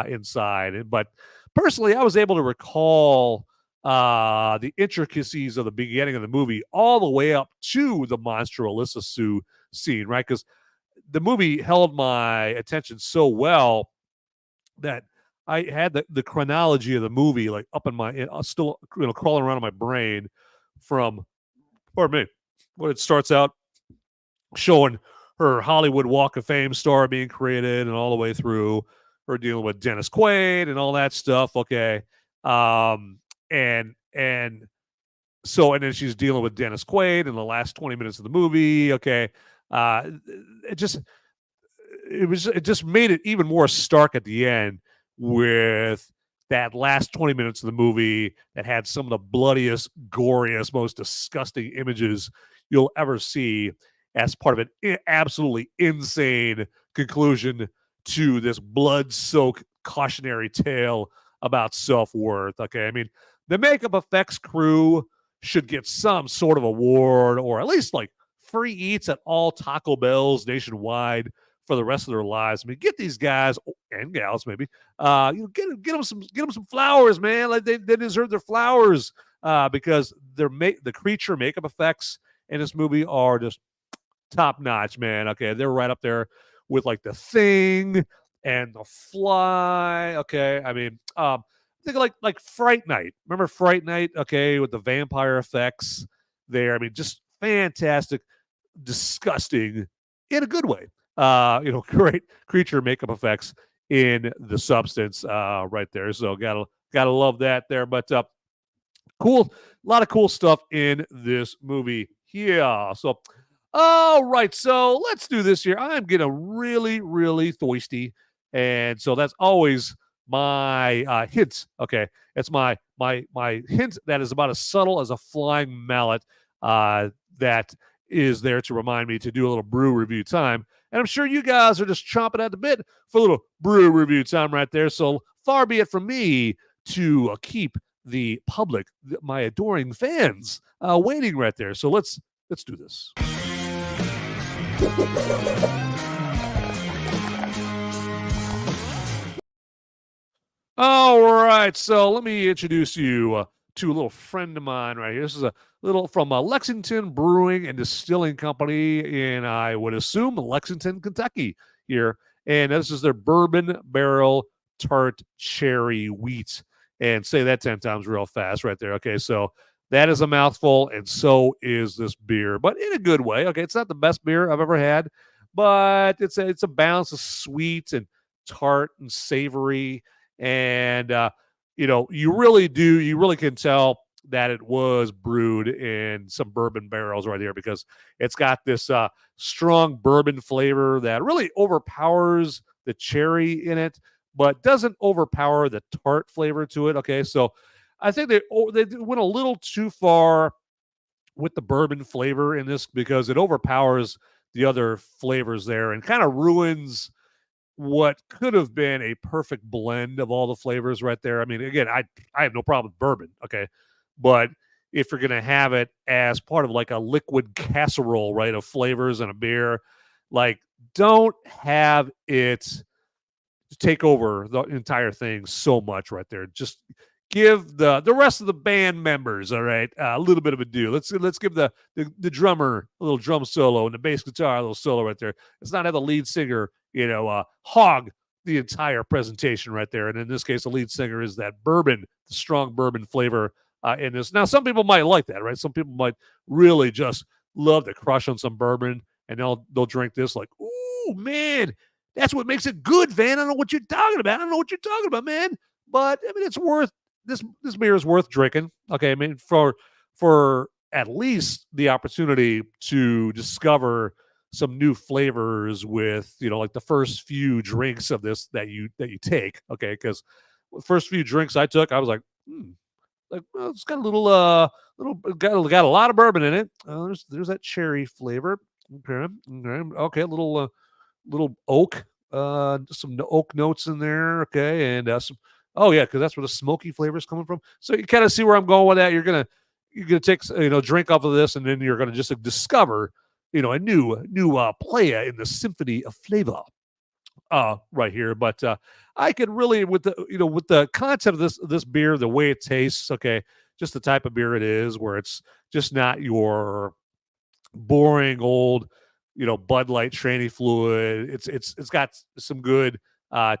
Speaker 1: inside. But personally, I was able to recall the intricacies of the beginning of the movie all the way up to the Monster Alyssa Sue scene, right? Because the movie held my attention so well that I had the chronology of the movie like up in my still crawling around in my brain from, pardon me, when it starts out showing her Hollywood Walk of Fame star being created and all the way through her dealing with Dennis Quaid and all that stuff. Okay. And so, and then she's dealing with Dennis Quaid in the last 20 minutes of the movie. Okay. It just, it just made it even more stark at the end with that last 20 minutes of the movie that had some of the bloodiest, goriest, most disgusting images you'll ever see as part of an absolutely insane conclusion to this blood-soaked cautionary tale about self-worth. Okay, I mean, the makeup effects crew should get some sort of award, or at least like free eats at all Taco Bells nationwide for the rest of their lives. I mean, get these guys and gals, maybe, get them some flowers, man. Like they deserve their flowers because the creature makeup effects in this movie are just top notch, man. Okay, they're right up there with like the Thing and the Fly. Okay, I mean, think of like Fright Night. Remember Fright Night? Okay, with the vampire effects there. I mean, just fantastic, disgusting in a good way. Great creature makeup effects in The Substance right there. So gotta love that there. But cool, a lot of cool stuff in this movie. Yeah. So all right, so let's do this here. I'm getting really, really thirsty, and so that's always my hint. Okay, it's my hint that is about as subtle as a flying mallet. That is there to remind me to do a little brew review time. And I'm sure you guys are just chomping at the bit for a little brew review time right there. So far be it from me to keep the public, my adoring fans, waiting right there. So let's do this. All right, so let me introduce you to a little friend of mine right here. This is a little from Lexington Brewing and Distilling Company in, I would assume, Lexington, Kentucky here. And this is their bourbon barrel tart cherry wheat. And say that 10 times real fast right there. Okay, so that is a mouthful, and so is this beer, but in a good way. Okay, it's not the best beer I've ever had, but it's a balance of sweet and tart and savory. And you really can tell that it was brewed in some bourbon barrels right here, because it's got this strong bourbon flavor that really overpowers the cherry in it, but doesn't overpower the tart flavor to it. Okay, so I think they went a little too far with the bourbon flavor in this, because it overpowers the other flavors there and kind of ruins what could have been a perfect blend of all the flavors right there. I mean, again, I have no problem with bourbon, okay? But if you're going to have it as part of like a liquid casserole, right, of flavors and a beer, like don't have it take over the entire thing so much right there. Just give the rest of the band members, all right, a little bit of a due. Let's give the drummer a little drum solo and the bass guitar a little solo right there. Let's not have the lead singer, hog the entire presentation right there. And in this case, the lead singer is that bourbon, the strong bourbon flavor in this. Now, some people might like that, right? Some people might really just love to crush on some bourbon, and they'll drink this like, ooh, man, that's what makes it good, Van. I don't know what you're talking about. I don't know what you're talking about, man. But I mean, it's worth this beer is worth drinking. Okay, I mean, for at least the opportunity to discover some new flavors with, like the first few drinks of this that you take. Okay, because the first few drinks I took, I was like, well, it's got a little got a lot of bourbon in it. There's that cherry flavor. Okay, a little oak, some oak notes in there. Okay, and some. Oh yeah, because that's where the smoky flavor is coming from. So you kind of see where I'm going with that. You're gonna take drink off of this, and then you're gonna just discover a new playa in the symphony of flavor. right here. But I could really, with the concept of this beer, the way it tastes, okay, just the type of beer it is, where it's just not your boring old, Bud Light tranny fluid. It's got some good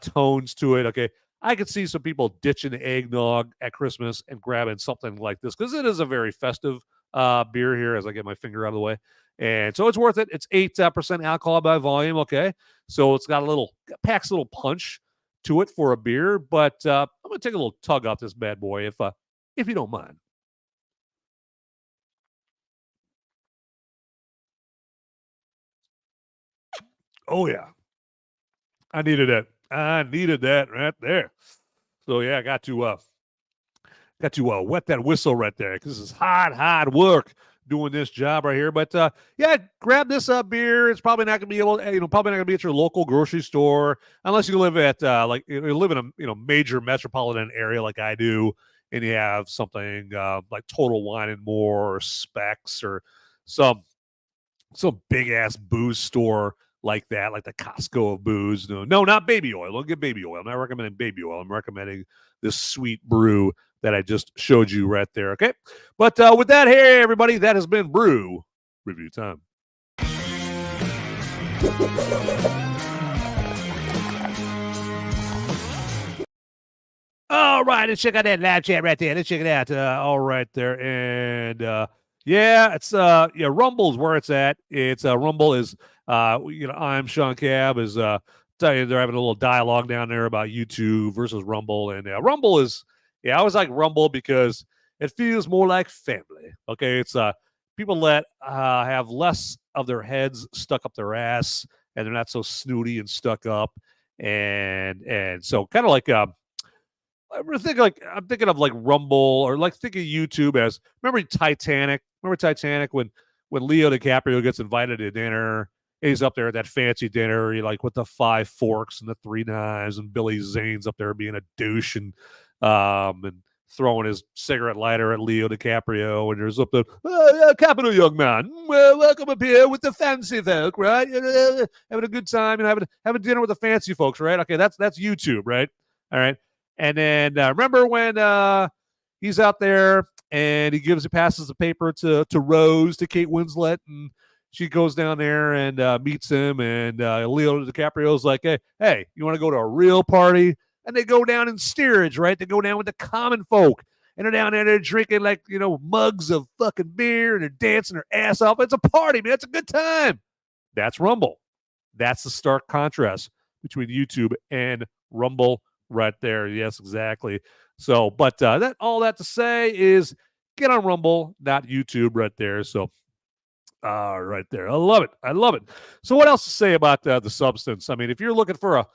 Speaker 1: tones to it. Okay, I could see some people ditching the eggnog at Christmas and grabbing something like this because it is a very festive beer here. As I get my finger out of the way, and so it's worth it. It's 8% alcohol by volume. Okay, so it's got packs a little punch to it for a beer. But I'm gonna take a little tug off this bad boy if you don't mind. Oh yeah, I needed it. I needed that right there. So yeah, I got to wet that whistle right there because this is hard work doing this job right here. But yeah, grab this beer. It's probably not gonna be able, probably not gonna be at your local grocery store unless you live at like you live in a major metropolitan area like I do, and you have something like Total Wine and More or Specs or some big ass booze store like that, like the Costco of booze. No, not baby oil. Don't get baby oil. I'm not recommending baby oil. I'm recommending this sweet brew that I just showed you right there. Okay. But with that, hey, everybody, that has been Brew Review Time. All right, let's check out that live chat right there. Let's check it out. All right there. And yeah, it's Rumble's where it's at. It's Rumble is I'm Sean Cab is tell you they're having a little dialogue down there about YouTube versus Rumble. And Rumble is I always like Rumble because it feels more like family. Okay, it's people that have less of their heads stuck up their ass and they're not so snooty and stuck up. And so kind of like I'm thinking of like Rumble or like thinking of YouTube as remember Titanic when Leo DiCaprio gets invited to dinner. He's up there at that fancy dinner, like with the 5 forks and the 3 knives, and Billy Zane's up there being a douche and throwing his cigarette lighter at Leo DiCaprio, and there's up there, capital young man, well, welcome up here with the fancy folk, right? Having a good time and having dinner with the fancy folks, right? Okay, that's YouTube, right? All right. And then remember when he's out there and he passes the paper to Rose, to Kate Winslet, and she goes down there and meets him, and Leo DiCaprio's like, hey, you want to go to a real party? And they go down in steerage, right? They go down with the common folk, and they're down there, they're drinking like, mugs of fucking beer, and they're dancing their ass off. It's a party, man. It's a good time. That's Rumble. That's the stark contrast between YouTube and Rumble. Right there. Yes, exactly. So, but all that to say is get on Rumble, not YouTube right there. So, right there. I love it. So what else to say about The Substance? I mean, if you're looking for a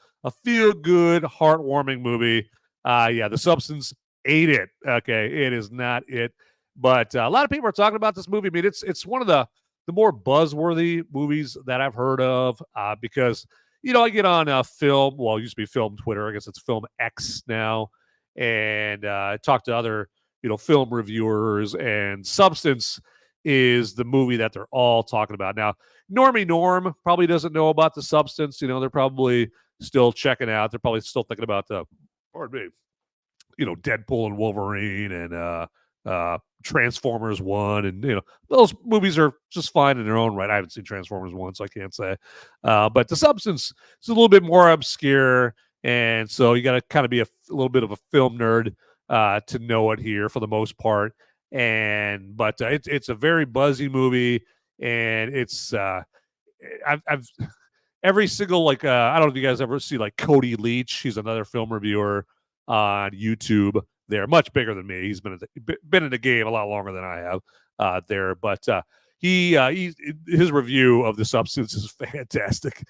Speaker 1: feel-good, heartwarming movie, The Substance ain't it. Okay, it is not it. But a lot of people are talking about this movie. I mean, it's one of the more buzzworthy movies that I've heard of because I get on film. Well, it used to be Film Twitter. I guess it's Film X now. And I talk to other, film reviewers. And Substance is the movie that they're all talking about. Now, Normie Norm probably doesn't know about The Substance. They're probably still checking out. They're probably still thinking about Deadpool and Wolverine and Transformers 1, and those movies are just fine in their own right. I haven't seen Transformers 1, so I can't say. But The Substance is a little bit more obscure, and so you got to kind of be a little bit of a film nerd to know it here for the most part. But it's a very buzzy movie, and it's I've every single I don't know if you guys ever see like Cody Leach. He's another film reviewer on YouTube. They're much bigger than me. He's been in the game a lot longer than I have there. But his review of The Substance is fantastic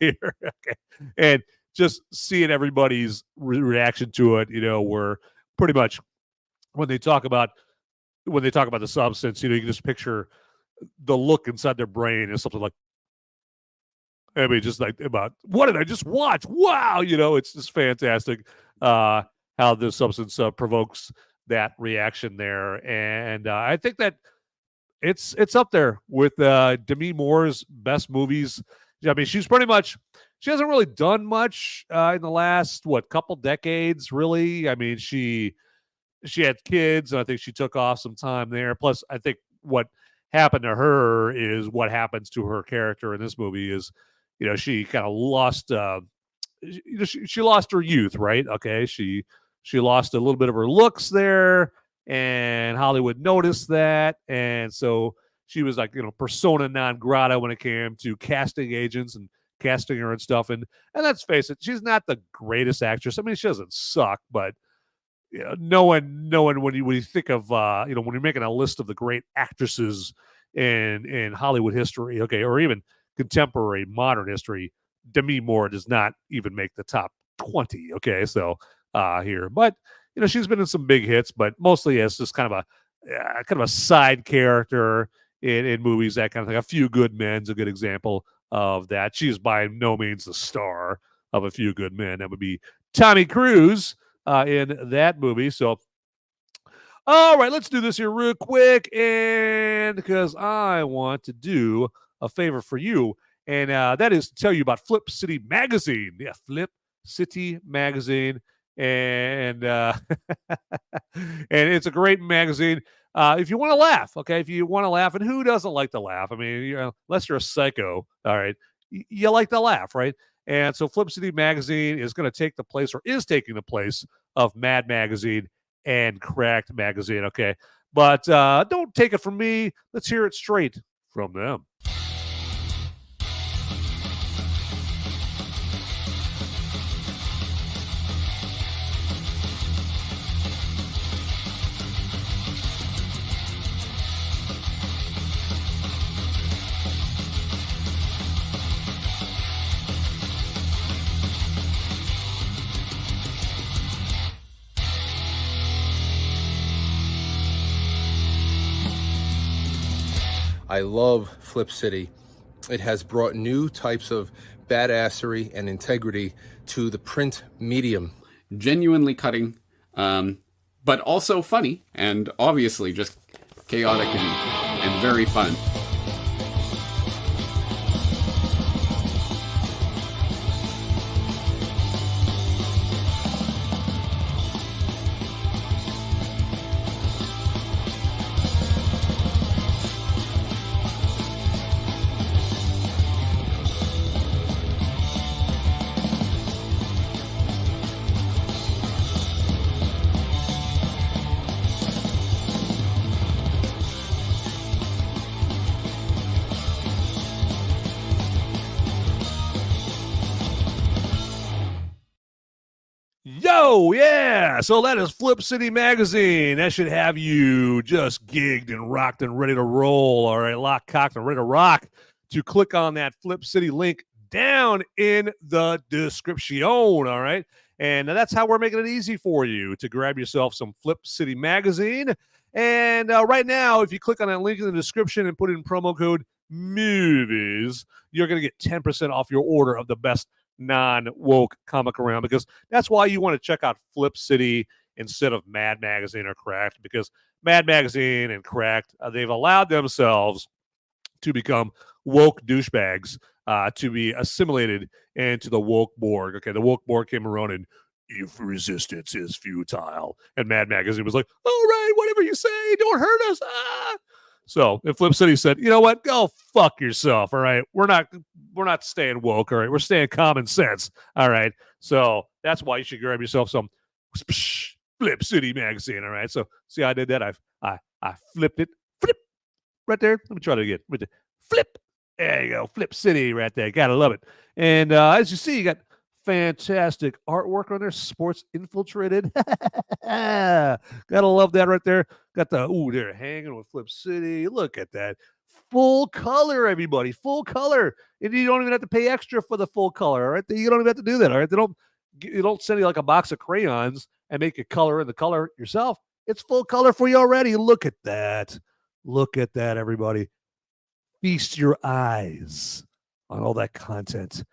Speaker 1: here. Okay. And just seeing everybody's reaction to it, where pretty much when they talk about The Substance, you can just picture the look inside their brain is something like, I mean, just like about what did I just watch? Wow, it's just fantastic. How The Substance provokes that reaction there, and I think that it's up there with Demi Moore's best movies I mean, she's pretty much, she hasn't really done much in the last, couple decades, really. I mean, she had kids, and I think she took off some time there. Plus, I think what happened to her is what happens to her character in this movie is, she kind of lost, she lost her youth, right? Okay, she lost a little bit of her looks there, and Hollywood noticed that, and so she was like, persona non grata when it came to casting agents and casting her and stuff. And let's face it, she's not the greatest actress. I mean, she doesn't suck, but no one when you think of when you're making a list of the great actresses in Hollywood history, okay, or even contemporary modern history, Demi Moore does not even make the top 20. Okay, so here, but she's been in some big hits, but mostly as just kind of a side character in movies, that kind of thing. A Few Good Men's a good example of that. She is by no means the star of A Few Good Men. That would be Tommy Cruise in that movie. So, all right, let's do this here real quick, and because I want to do a favor for you, and that is to tell you about Flip City Magazine. Yeah, Flip City Magazine, and and it's a great magazine. If you want to laugh, okay, if you want to laugh, and who doesn't like to laugh? I mean, unless you're a psycho, all right, you like to laugh, right? And so Flip City Magazine is going to take the place, or is taking the place, of Mad Magazine and Cracked Magazine, okay? But don't take it from me. Let's hear it straight from them.
Speaker 3: I love Flip City. It has brought new types of badassery and integrity to the print medium.
Speaker 4: Genuinely cutting, but also funny, and obviously just chaotic and very fun.
Speaker 1: Yo, yeah. So that is Flip City Magazine. That should have you just gigged and rocked and ready to roll. All right, lock, cocked, and ready to rock. To click on that Flip City link down in the description. All right. And that's how we're making it easy for you to grab yourself some Flip City Magazine. And right now, if you click on that link in the description and put in promo code MOVIES, you're going to get 10% off your order of the best non-woke comic around, because that's why you want to check out Flip City instead of Mad Magazine or Cracked, because Mad Magazine and Cracked, they've allowed themselves to become woke douchebags, to be assimilated into the woke Borg. Okay, the woke Borg came around and, if resistance is futile, and Mad Magazine was like, all right, whatever you say, don't hurt us. So if Flip City said, you know what, go fuck yourself, all right, we're not staying woke, all right, we're staying common sense, all right. So that's why you should grab yourself some Flip City Magazine, all right. So see how I did that? I flipped it, flip, right there. Let me try it again. Flip. There you go. Flip City right there. Gotta love it. And as you see, you got fantastic artwork on there. Sports Infiltrated. Gotta love that right there. Got the, they're hanging with Flip City. Look at that. Full color, everybody. Full color. And you don't even have to pay extra for the full color, all right? You don't even have to do that, all right? They don't send you like a box of crayons and make you color in the color yourself. It's full color for you already. Look at that. Look at that, everybody. Feast your eyes on all that content.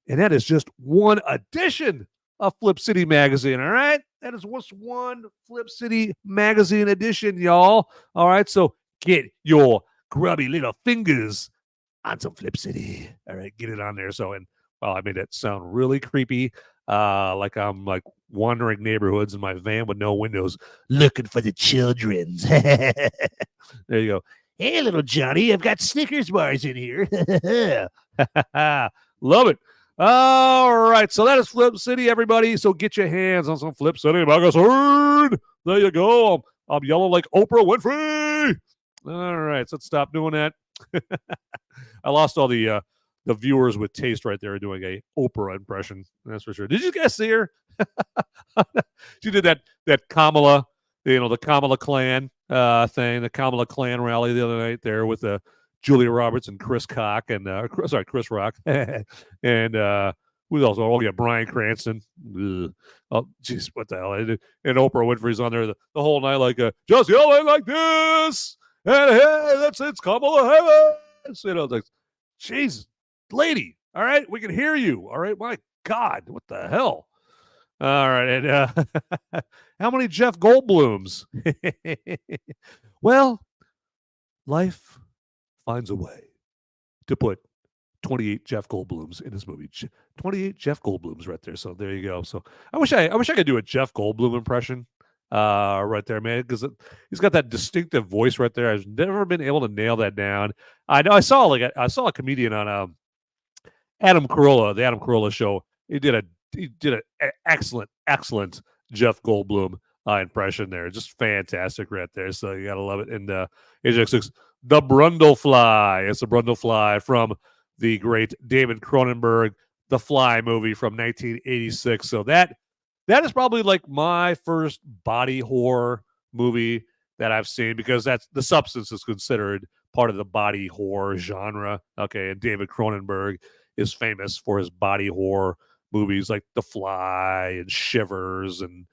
Speaker 1: And that is just one edition of Flip City Magazine, all right? That is just one Flip City Magazine edition, y'all. All right, so get your grubby little fingers on some Flip City. All right, get it on there. So, and well, I made that sound really creepy. Like I'm like wandering neighborhoods in my van with no windows, looking for the children's. There you go. Hey, little Johnny, I've got Snickers bars in here. Love it. All right, so that is Flip City, everybody. So get your hands on some Flip City magazine. There you go. I'm yelling like Oprah Winfrey. All right, so let's stop doing that. I lost all the viewers with taste right there doing a Oprah impression. That's for sure. Did you guys see her? She did that Kamala, the Kamala Clan thing, the Kamala Clan rally the other night there with Julia Roberts and Chris Rock and Chris Rock and who else? Oh yeah, Bryan Cranston. Ugh. Oh jeez, what the hell? And Oprah Winfrey's on there the whole night like just yelling like this. And hey, it's Kamala Harris. Like, jeez, lady. All right, we can hear you. All right, my God, what the hell? All right, and how many Jeff Goldblums? Well, life finds a way to put 28 Jeff Goldblums in his movie. 28 Jeff Goldblums right there. So there you go. So I wish I could do a Jeff Goldblum impression right there, man, because he's got that distinctive voice right there. I've never been able to nail that down. I know I saw a comedian on Adam Carolla, the Adam Carolla show. He did an excellent Jeff Goldblum impression there. Just fantastic right there. So you gotta love it. And Agent X6, the Brundlefly. It's the Brundlefly from the great David Cronenberg, The Fly movie from 1986. So that is probably like my first body horror movie that I've seen, because that's The Substance is considered part of the body horror genre. Okay, and David Cronenberg is famous for his body horror movies like The Fly and Shivers and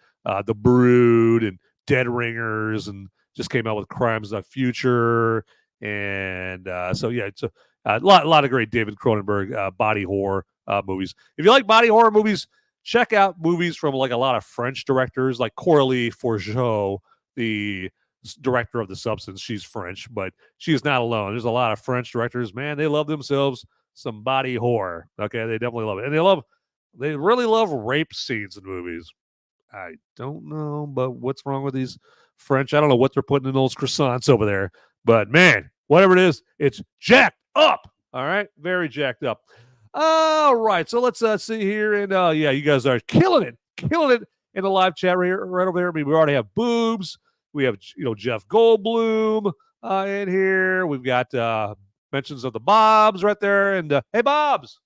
Speaker 1: The Brood and Dead Ringers, and just came out with Crimes of the Future. And so yeah, it's a lot of great David Cronenberg body horror movies. If you like body horror movies, check out movies from like a lot of French directors, like Coralie Fargeat, the director of The Substance. She's French, but she's not alone. There's a lot of French directors, man. They love themselves some body horror. Okay, they definitely love it, and they really love rape scenes in movies. I don't know, but what's wrong with these French? I don't know what they're putting in those croissants over there, but man, whatever it is, it's jacked up. All right, very jacked up. All right, so let's see here, and yeah, you guys are killing it in the live chat right over here. I mean, we already have boobs. We have Jeff Goldblum in here. We've got mentions of the Bobs right there, and hey, Bobs.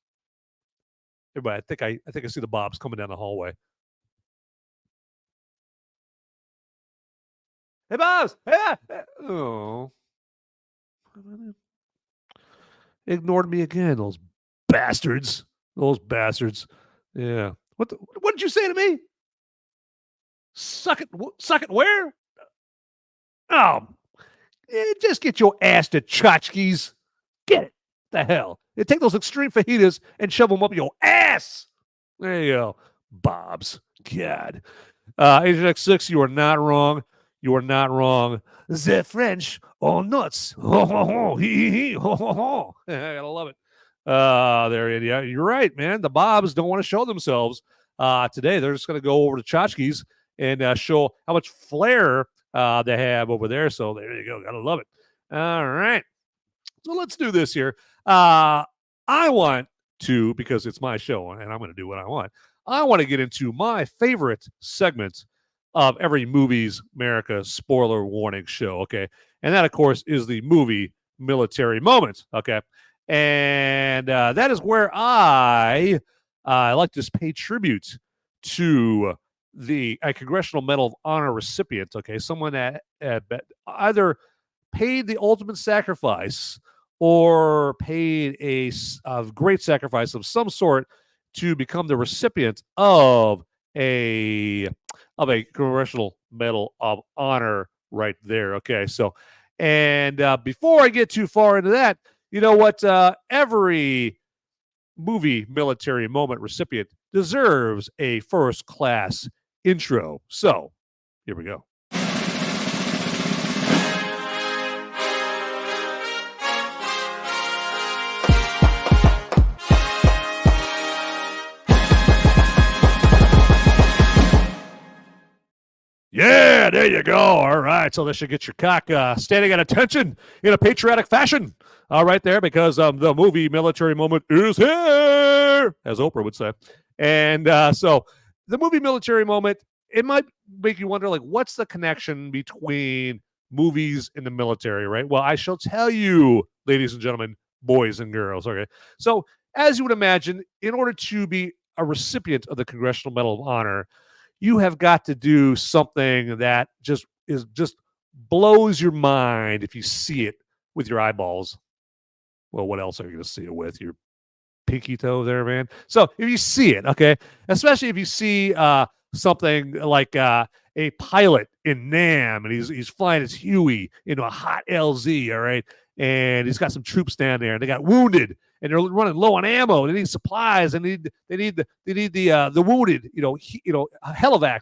Speaker 1: Everybody, I think I see the Bobs coming down the hallway. Hey, Bobs. Hey. Oh. Ignored me again, those bastards. Yeah. What did you say to me? Suck it where? Oh. Just get your ass to tchotchkes. Get it. The hell. You take those extreme fajitas and shove them up your ass. There you go. Bobs. God. Agent X6, you are not wrong. You are not wrong. The French are nuts. Ho, ho, ho. Hee, hee, ho, ho, ho. I gotta love it. There, yeah, you're right, man. The Bobs don't want to show themselves today. They're just going to go over to Tchotchkes and show how much flair they have over there. So there you go. Gotta love it. All right. So let's do this here. I want to, because it's my show and I'm going to do what I want to get into my favorite segment of every Movies Merica spoiler warning show. Okay. And that, of course, is the movie military moment. Okay. And that is where I like to pay tribute to a Congressional Medal of Honor recipient. Okay. Someone that either paid the ultimate sacrifice or paid a great sacrifice of some sort to become the recipient of a Congressional Medal of Honor right there. Okay, so, and before I get too far into that, you know what? Every movie military moment recipient deserves a first-class intro. So, here we go. Yeah, there you go. All right. So this should get your cock standing at attention in a patriotic fashion. All right there, because the movie Military Moment is here, as Oprah would say. And so the movie Military Moment, it might make you wonder, like, what's the connection between movies and the military, right? Well, I shall tell you, ladies and gentlemen, boys and girls. Okay. So as you would imagine, in order to be a recipient of the Congressional Medal of Honor, you have got to do something that just blows your mind if you see it with your eyeballs. Well, what else are you going to see it with? Your pinky toe there, man. So if you see it, okay, especially if you see something like a pilot in Nam, and he's flying his Huey into a hot LZ, all right, and he's got some troops down there, and they got wounded, and they're running low on ammo. They need supplies, and they need the wounded, helivac,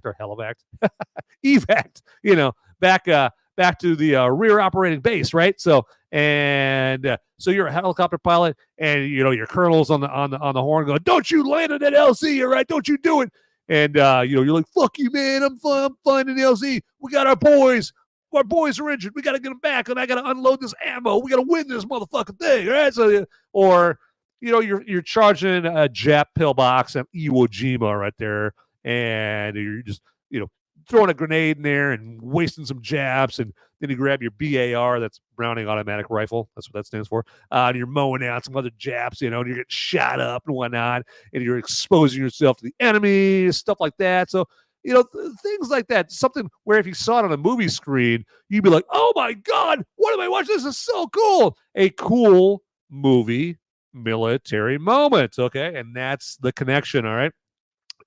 Speaker 1: evac, back to the rear operating base, right? So you're a helicopter pilot, and your colonel's on the horn going, "Don't you land in that LZ, all right? Don't you do it." And you're like, "Fuck you, man! I'm flying in the LZ. We got our boys. Our boys are injured. We got to get them back, and I got to unload this ammo. We got to win this motherfucking thing, all right?" So, or you're charging a Jap pillbox at Iwo Jima right there, and you're just throwing a grenade in there and wasting some Japs, and then you grab your BAR, that's Browning Automatic Rifle, that's what that stands for, and you're mowing out some other Japs, and you're getting shot up and whatnot, and you're exposing yourself to the enemy, stuff like that. So, things like that, something where if you saw it on a movie screen, you'd be like, "Oh my God, what am I watching? This is so cool." A cool movie military moment, okay? And that's the connection, all right?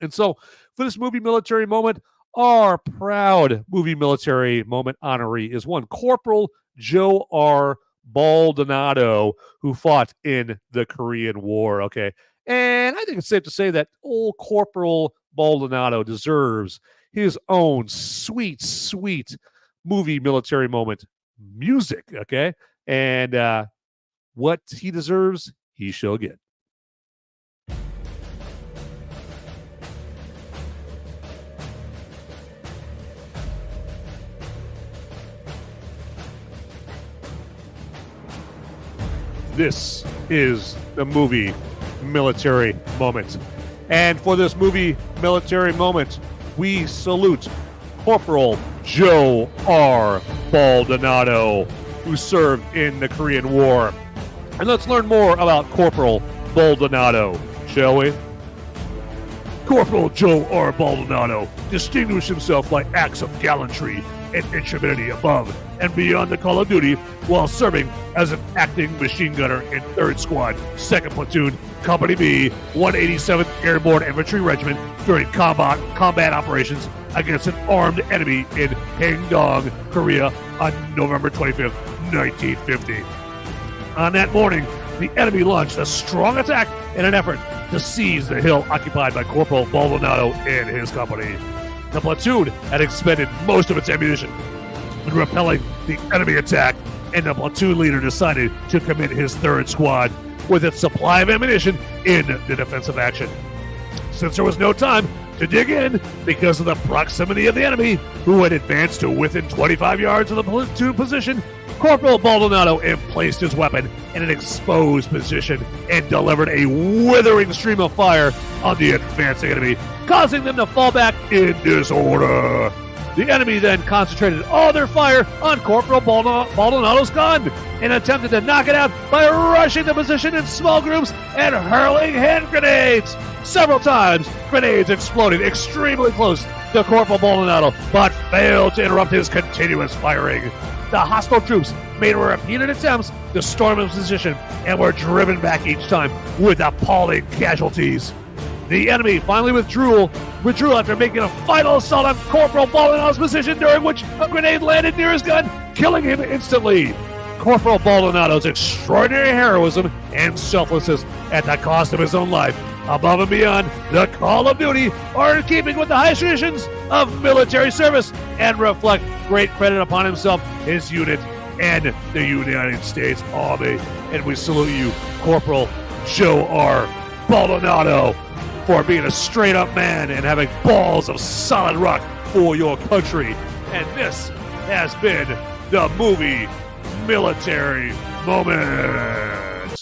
Speaker 1: And so for this movie Military Moment, our proud movie Military Moment honoree is one Corporal Joe R. Baldonado, who fought in the Korean War, okay? And I think it's safe to say that old Corporal Baldonado deserves his own sweet, sweet movie Military Moment music, okay? And what he deserves, he shall get. This is the movie Military Moment. And for this movie Military Moment, we salute Corporal Joe R. Baldonado, who served in the Korean War. And let's learn more about Corporal Baldonado, shall we? Corporal Joe R. Baldonado distinguished himself by acts of gallantry and intrepidity above and beyond the call of duty while serving as an acting machine gunner in 3rd Squad, 2nd Platoon, Company B, 187th Airborne Infantry Regiment during combat operations against an armed enemy in Haengdong, Korea on November 25th, 1950. On that morning, the enemy launched a strong attack in an effort to seize the hill occupied by Corporal Baldonado and his company. The platoon had expended most of its ammunition in repelling the enemy attack, and the platoon leader decided to commit his 3rd Squad with its supply of ammunition in the defensive action. Since there was no time to dig in because of the proximity of the enemy, who had advanced to within 25 yards of the platoon position, Corporal Baldonado placed his weapon in an exposed position and delivered a withering stream of fire on the advancing enemy, causing them to fall back in disorder. The enemy then concentrated all their fire on Corporal Baldonado's gun and attempted to knock it out by rushing the position in small groups and hurling hand grenades. Several times, grenades exploded extremely close to Corporal Baldonado, but failed to interrupt his continuous firing. The hostile troops made repeated attempts to storm his position and were driven back each time with appalling casualties. The enemy finally withdrew after making a final assault on Corporal Baldonado's position, during which a grenade landed near his gun, killing him instantly. Corporal Baldonado's extraordinary heroism and selflessness at the cost of his own life, above and beyond the call of duty, are in keeping with the high traditions of military service and reflect great credit upon himself, his unit, and the United States Army. And we salute you, Corporal Joe R. Baldonado, for being a straight-up man and having balls of solid rock for your country. And this has been the movie Military Moment.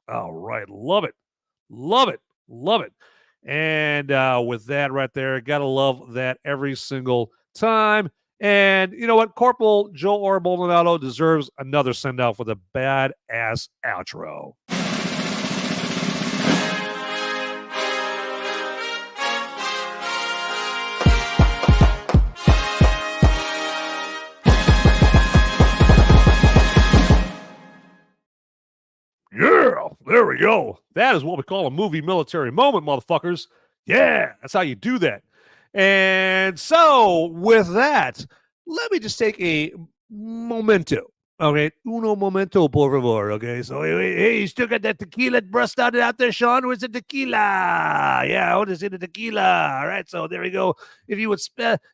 Speaker 1: All right. Love it. Love it. Love it. And with that right there, gotta love that every single time. And you know what? Corporal Joe R. Baldonado deserves another send out for the badass outro. Yeah, there we go. That is what we call a movie military moment, motherfuckers. Yeah, that's how you do that. And so, with that, let me just take a momento. Okay, uno momento, por favor. Okay, so hey, you still got that tequila brust out there, Sean? Where's the tequila? Yeah, I want to see the tequila. All right, so there we go. If you would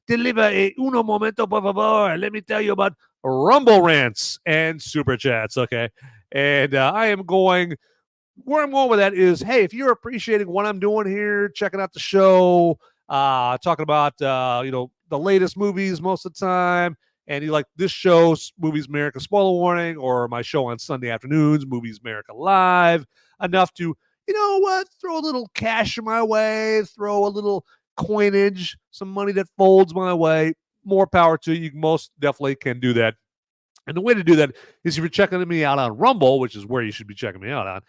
Speaker 1: deliver a uno momento, por favor, let me tell you about Rumble rants and super chats. Okay, and I am going. Where I'm going with that is, hey, if you're appreciating what I'm doing here, checking out the show, talking about the latest movies most of the time, and you like this show, Movies Merica Spoiler Warning, or my show on Sunday afternoons, Movies Merica Live, enough to, you know what, throw a little cash my way, throw a little coinage, some money that folds my way, more power to you. You most definitely can do that. And the way to do that is if you're checking me out on Rumble, which is where you should be checking me out on,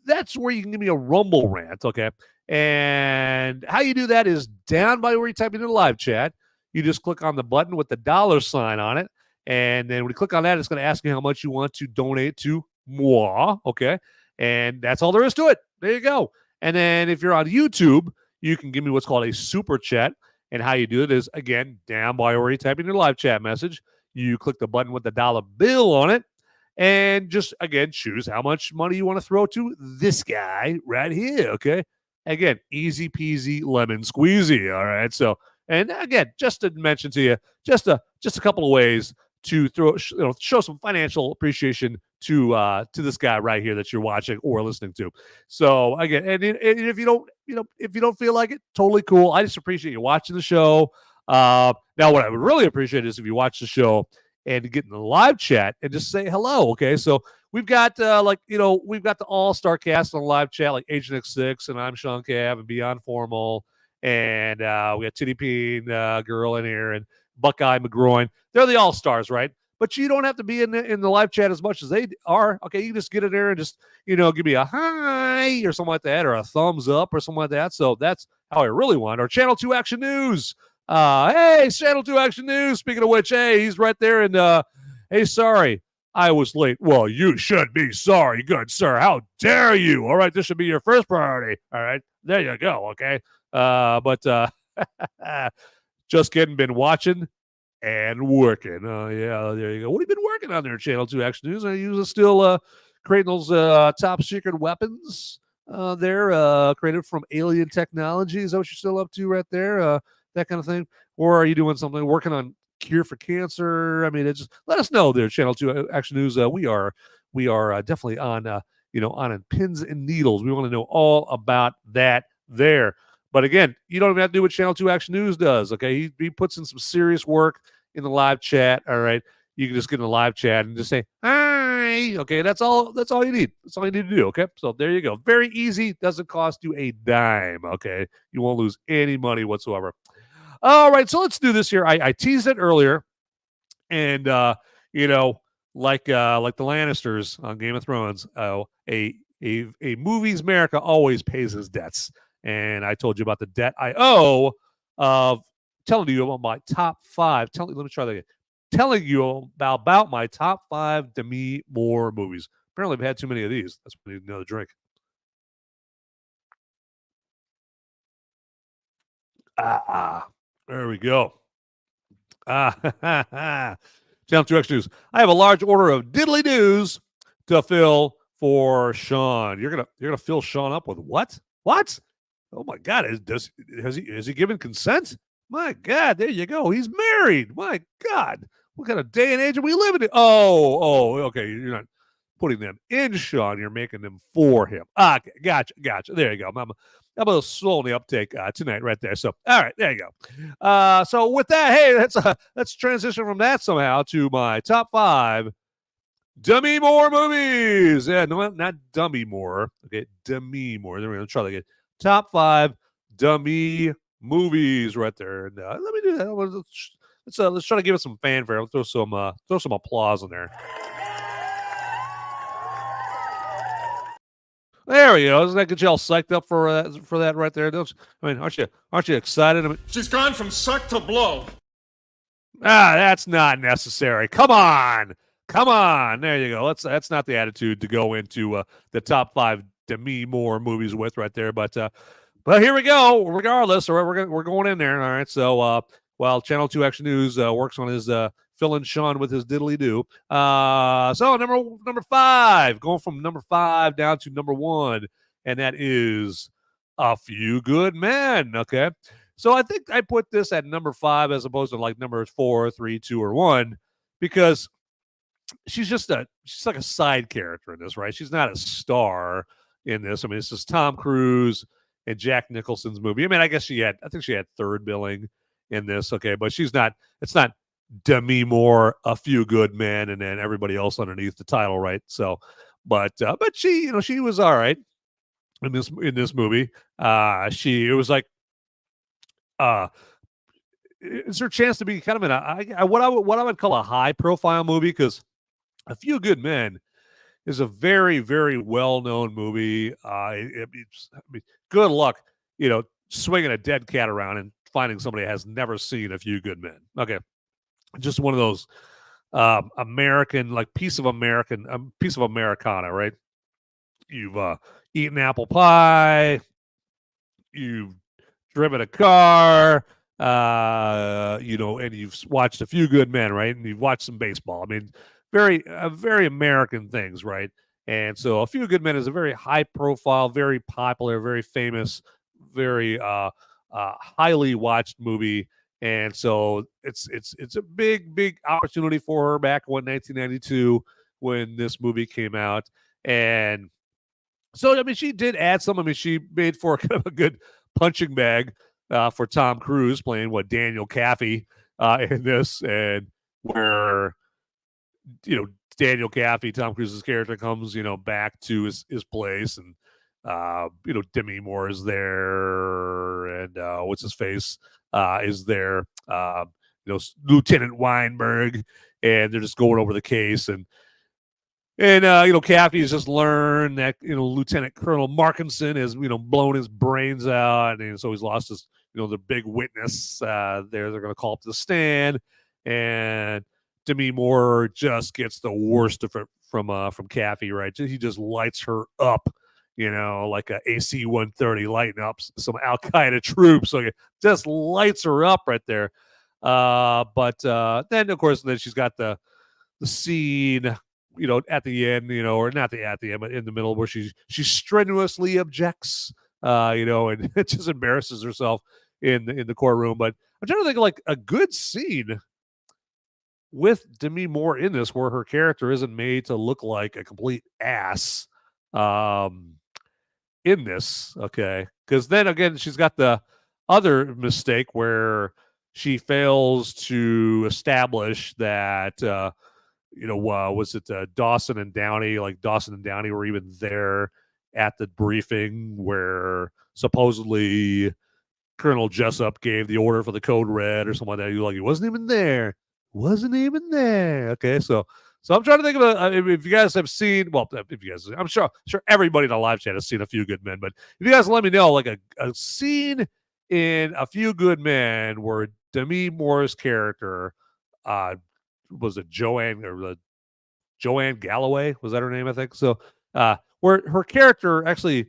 Speaker 1: that's where you can give me a Rumble rant, okay? And how you do that is down by where you type into the live chat. You just click on the button with the $sign on it, and then when you click on that, it's going to ask you how much you want to donate to moi, okay? And that's all there is to it. There you go. And then if you're on YouTube, you can give me what's called a super chat, and how you do it is, again, down by where you type in your live chat message. You click the button with the dollar bill on it, and just, again, choose how much money you want to throw to this guy right here, okay? Again, easy peasy lemon squeezy, all right? So, and again, just to mention to you, just a couple of ways to show some financial appreciation to this guy right here that you're watching or listening to. So again, and if you don't feel like it, totally cool. I just appreciate you watching the show. Now, what I would really appreciate is if you watch the show and get in the live chat and just say hello. Okay, so we've got we've got the all-star cast on the live chat, like Agent X6, and I'm Sean Cav and Beyond Formal, and we got Titty Peen girl in here and Buckeye McGroin. They're the all-stars, right? But you don't have to be in the live chat as much as they are. Okay, you can just get in there and just give me a hi or something like that, or a thumbs up or something like that. So that's how I really want. Or Channel 2 Action News. Hey, Channel 2 Action News. Speaking of which, hey, he's right there. And hey, sorry, I was late. Well, you should be sorry, good sir. How dare you? All right, this should be your first priority. All right, there you go. Okay, but just kidding. Been watching and working. Oh yeah, there you go. What have you been working on there, Channel 2 Action News? Are you still creating those top secret weapons there, created from alien technology? Is that what you're still up to right there? That kind of thing? Or are you doing something, working on cure for cancer? I mean, just let us know there, Channel 2 Action News. We are definitely on on pins and needles. We want to know all about that there. But again, you don't even have to do what Channel 2 Action News does. Okay, he puts in some serious work in the live chat. All right, you can just get in the live chat and just say hi. Okay, that's all you need. That's all you need to do. Okay, so there you go. Very easy. Doesn't cost you a dime. Okay, you won't lose any money whatsoever. All right, so let's do this here. I teased it earlier, and like the Lannisters on Game of Thrones, a Movies Merica always pays his debts, and I told you about the debt I owe of telling you about my top 5. Let me try that again. Telling you about my top 5 Demi Moore movies. Apparently, I've had too many of these. That's why I need another drink. There we go. Channel 2 X News. I have a large order of diddly doos to fill for Sean. You're gonna fill Sean up with what? What? Oh my God! Has he given consent? My God! There you go. He's married. My God! What kind of day and age are we living in? Oh, okay. You're not. putting them in Sean. You're making them for him. Okay, gotcha. There you go. I'm a little slow on the uptake tonight right there. So, all right, there you go. So with that, hey, let's transition from that somehow to my top 5 Demi Moore movies. Yeah, no, not Dummy Moore. Okay, Demi Moore. There we go. Let's try that again. Top 5 Demi movies right there. And let me do that. Let's try to give it some fanfare. Let's throw some applause in there. There we go. Doesn't that get you all psyched up for that right there? Aren't you excited?
Speaker 5: She's gone from suck to blow.
Speaker 1: That's not necessary. Come on. There you go. That's not the attitude to go into the top 5 Demi Moore movies with right there. But here we go. Regardless, we're going in there. All right. So while Channel 2 Action News works on his filling Sean with his diddly do. So number 5, going from number 5 down to number 1, and that is A Few Good Men. Okay. So I think I put this at number 5 as opposed to like number 4, 3, 2, or 1, because she's like a side character in this, right? She's not a star in this. I mean, this is Tom Cruise and Jack Nicholson's movie. I mean, I think she had third billing in this, okay, but it's not Demi Moore, A Few Good Men, and then everybody else underneath the title, right? So, but she was all right in this movie. It's her chance to be kind of in what I would call a high profile movie, because A Few Good Men is a very, very well known movie. Good luck, swinging a dead cat around and finding somebody that has never seen A Few Good Men. Okay, just one of those American, like piece of Americana, right? You've eaten apple pie, you've driven a car, and you've watched A Few Good Men, right? And you've watched some baseball. I mean, very American things, right? And so A Few Good Men is a very high profile, very popular, very famous, very highly watched movie. And so it's a big opportunity for her back in 1992 when this movie came out. And so, I mean, she did add some. I mean, she made for kind of a good punching bag for Tom Cruise playing Daniel Caffey in this, and where Daniel Caffey, Tom Cruise's character, comes back to his place, and Demi Moore is there, and what's his face is there, Lieutenant Weinberg, and they're just going over the case, and Caffey has just learned that Lieutenant Colonel Markinson has blown his brains out, and so he's lost his the big witness there. They're going to call up to the stand, and Demi Moore just gets the worst of it from Caffey, right? He just lights her up, like a AC-130 lighting up some Al Qaeda troops. So it just lights her up right there. But then of course, she's got the scene, at the end, or not at the end, but in the middle, where she strenuously objects, and it just embarrasses herself in the courtroom. But I'm trying to think of like a good scene with Demi Moore in this, where her character isn't made to look like a complete ass in this, okay? Because then again, she's got the other mistake where she fails to establish that was it Dawson and Downey? Like Dawson and Downey were even there at the briefing where supposedly Colonel Jessup gave the order for the code red or something like that. You're like, he wasn't even there. Okay, so I'm trying to think of if you guys have seen. Well, if you guys, I'm sure everybody in the live chat has seen A Few Good Men. But if you guys let me know, like a scene in A Few Good Men where Demi Moore's character, was it Joanne Galloway? Was that her name? I think so. Where her character actually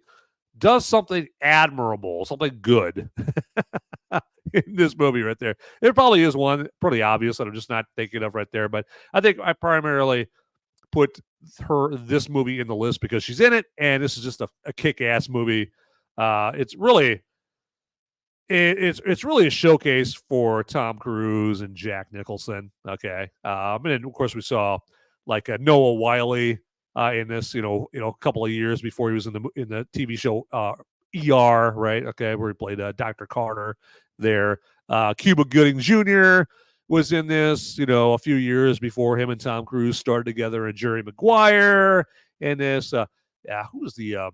Speaker 1: does something admirable, something good in this movie right there. There probably is one pretty obvious that I'm just not thinking of right there. But I think I primarily put this movie in the list because she's in it, and this is just a kick-ass movie. It's really a showcase for Tom Cruise and Jack Nicholson. Okay. And then of course we saw like Noah Wiley in this, a couple of years before he was in the TV show ER, right? Okay, where he played Dr. Carter there. Cuba Gooding Jr. was in this, a few years before him and Tom Cruise started together, and Jerry Maguire in this. Who was the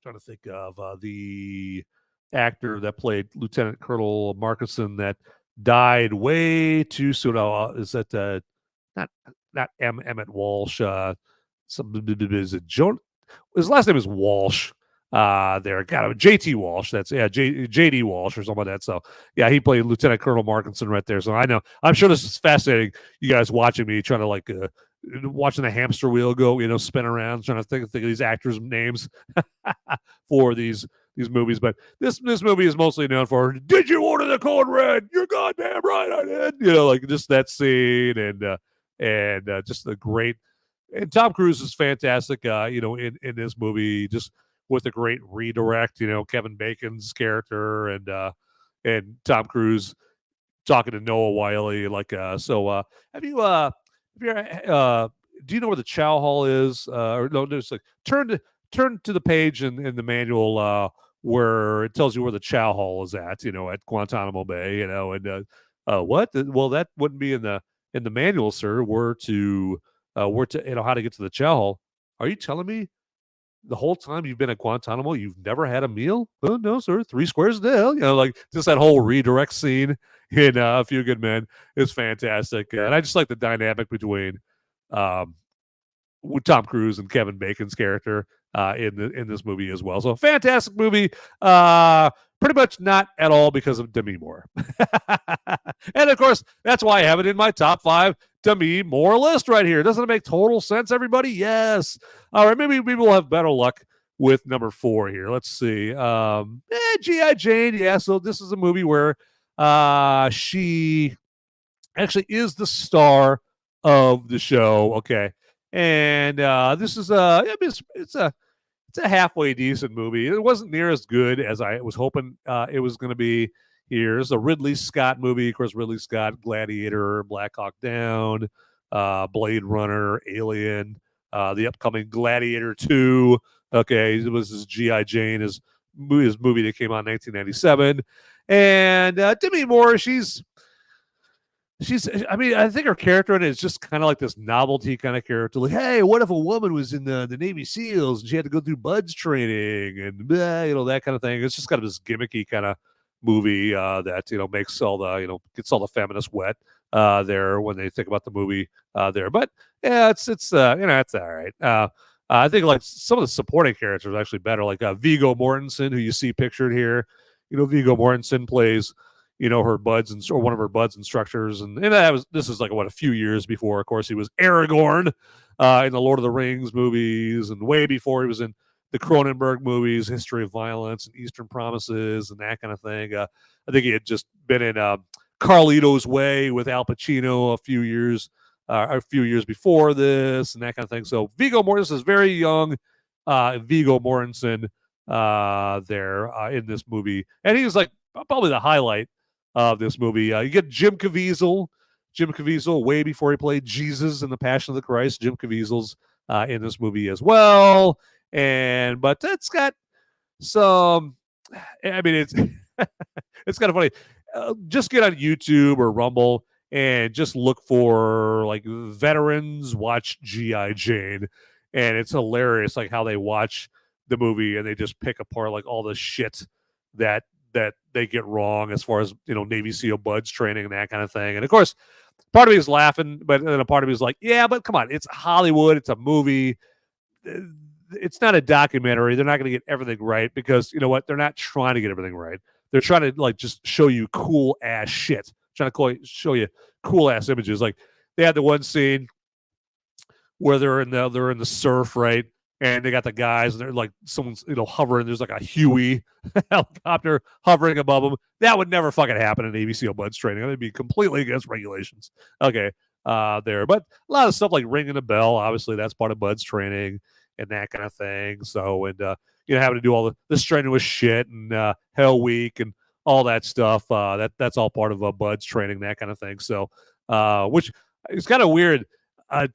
Speaker 1: trying to think of the actor that played Lieutenant Colonel Markinson that died way too soon? Is that not Emmett Walsh? Is it Joan? His last name is Walsh. There, got JT Walsh. That's JD Walsh or something like that. So yeah, he played Lieutenant Colonel Markinson right there. So I know, I'm sure this is fascinating. You guys watching me trying to watching the hamster wheel go, spin around, trying to think of these actors' names for these movies. But this movie is mostly known for, did you order the code red? You're goddamn right I did. Just that scene and just the great. And Tom Cruise is fantastic, in this movie, just with a great redirect, Kevin Bacon's character and Tom Cruise talking to Noah Wyle. Have you do you know where the Chow Hall is? Or no, there's turn to the page in the manual where it tells you where the Chow Hall is at Guantanamo Bay, and what? Well, that wouldn't be in the manual, sir. Where to how to get to the Chow Hall. Are you telling me the whole time you've been at Guantanamo, you've never had a meal? Oh, no, sir. 3 squares a day. Just that whole redirect scene in A Few Good Men is fantastic. And I just like the dynamic between with Tom Cruise and Kevin Bacon's character in this movie as well. So fantastic movie. Pretty much not at all because of Demi Moore. And of course, that's why I have it in my top 5 Demi Moore list right here. Doesn't it make total sense, everybody? Yes. All right, maybe we'll have better luck with number 4 here. Let's see. G.I. Jane. Yeah, so this is a movie where she actually is the star of the show. Okay. And this is it's a halfway decent movie. It wasn't near as good as I was hoping it was going to be. Here's a Ridley Scott movie. Of course, Ridley Scott, Gladiator, Black Hawk Down, Blade Runner, Alien, the upcoming Gladiator 2. Okay, it was his G.I. Jane, his movie that came out in 1997. And Demi Moore, she's I think her character in it is just kind of like this novelty kind of character. Like, hey, what if a woman was in the Navy SEALs and she had to go through BUD/S training and that kind of thing. It's just kind of this gimmicky kind of movie that makes all the gets all the feminists wet there when they think about the movie there. But yeah, it's all right. I think some of the supporting characters are actually better, like Viggo Mortensen, who you see pictured here. Viggo Mortensen plays her BUD/S or one of her BUD/S instructors, and this is a few years before, of course, he was Aragorn in the Lord of the Rings movies, and way before he was in the Cronenberg movies, History of Violence and Eastern Promises and that kind of thing. I think he had just been in Carlito's Way with Al Pacino a few years before this and that kind of thing. So Viggo Mortensen is very young. Viggo Mortensen there in this movie, and he was probably the highlight of this movie. You get Jim Caviezel way before he played Jesus in The Passion of the Christ. Jim Caviezel's in this movie as well. But it's got some, it's it's kind of funny. Just get on YouTube or Rumble and just look for veterans watch G.I. Jane, and it's hilarious how they watch the movie and they just pick apart all the shit that they get wrong as far as Navy SEAL BUD/S training and that kind of thing. And of course, part of me is laughing, but then a part of me is like, yeah, but come on, it's Hollywood, it's a movie, it's not a documentary. They're not going to get everything right because you know what? They're not trying to get everything right. They're trying to just show you cool ass shit, trying to show you cool ass images. They had the one scene where they're in the surf, right? And they got the guys, and they're someone's hovering. There's a Huey helicopter hovering above them. That would never fucking happen in Navy SEAL BUD/S training. That'd be completely against regulations. Okay, there, but a lot of stuff like ringing a bell, obviously that's part of BUD/S training and that kind of thing. So, and having to do all the strenuous shit and Hell Week and all that stuff. That's all part of BUD/S training, that kind of thing. So, which is kind of weird.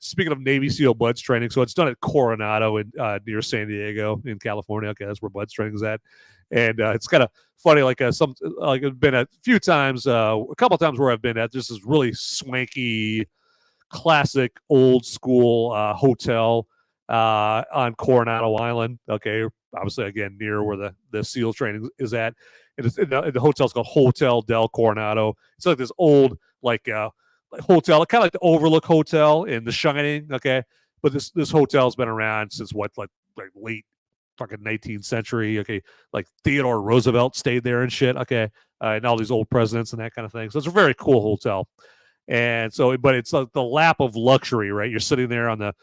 Speaker 1: speaking of Navy SEAL buds training, so it's done at Coronado in near San Diego in California. Okay, that's where buds training is at, and it's kind of funny. Like I've been a few times, a couple times where I've been at. There's this really swanky, classic, old school hotel on Coronado Island. Okay, obviously again near where the SEAL training is at. And the hotel's called Hotel del Coronado. It's like this old hotel, kind of like the Overlook Hotel in The Shining. Okay, but this hotel's been around since like late fucking 19th century. Okay, like Theodore Roosevelt stayed there and shit. Okay, and all these old presidents and that kind of thing. So it's a very cool hotel. And so, but it's like the lap of luxury, right? You're sitting there on the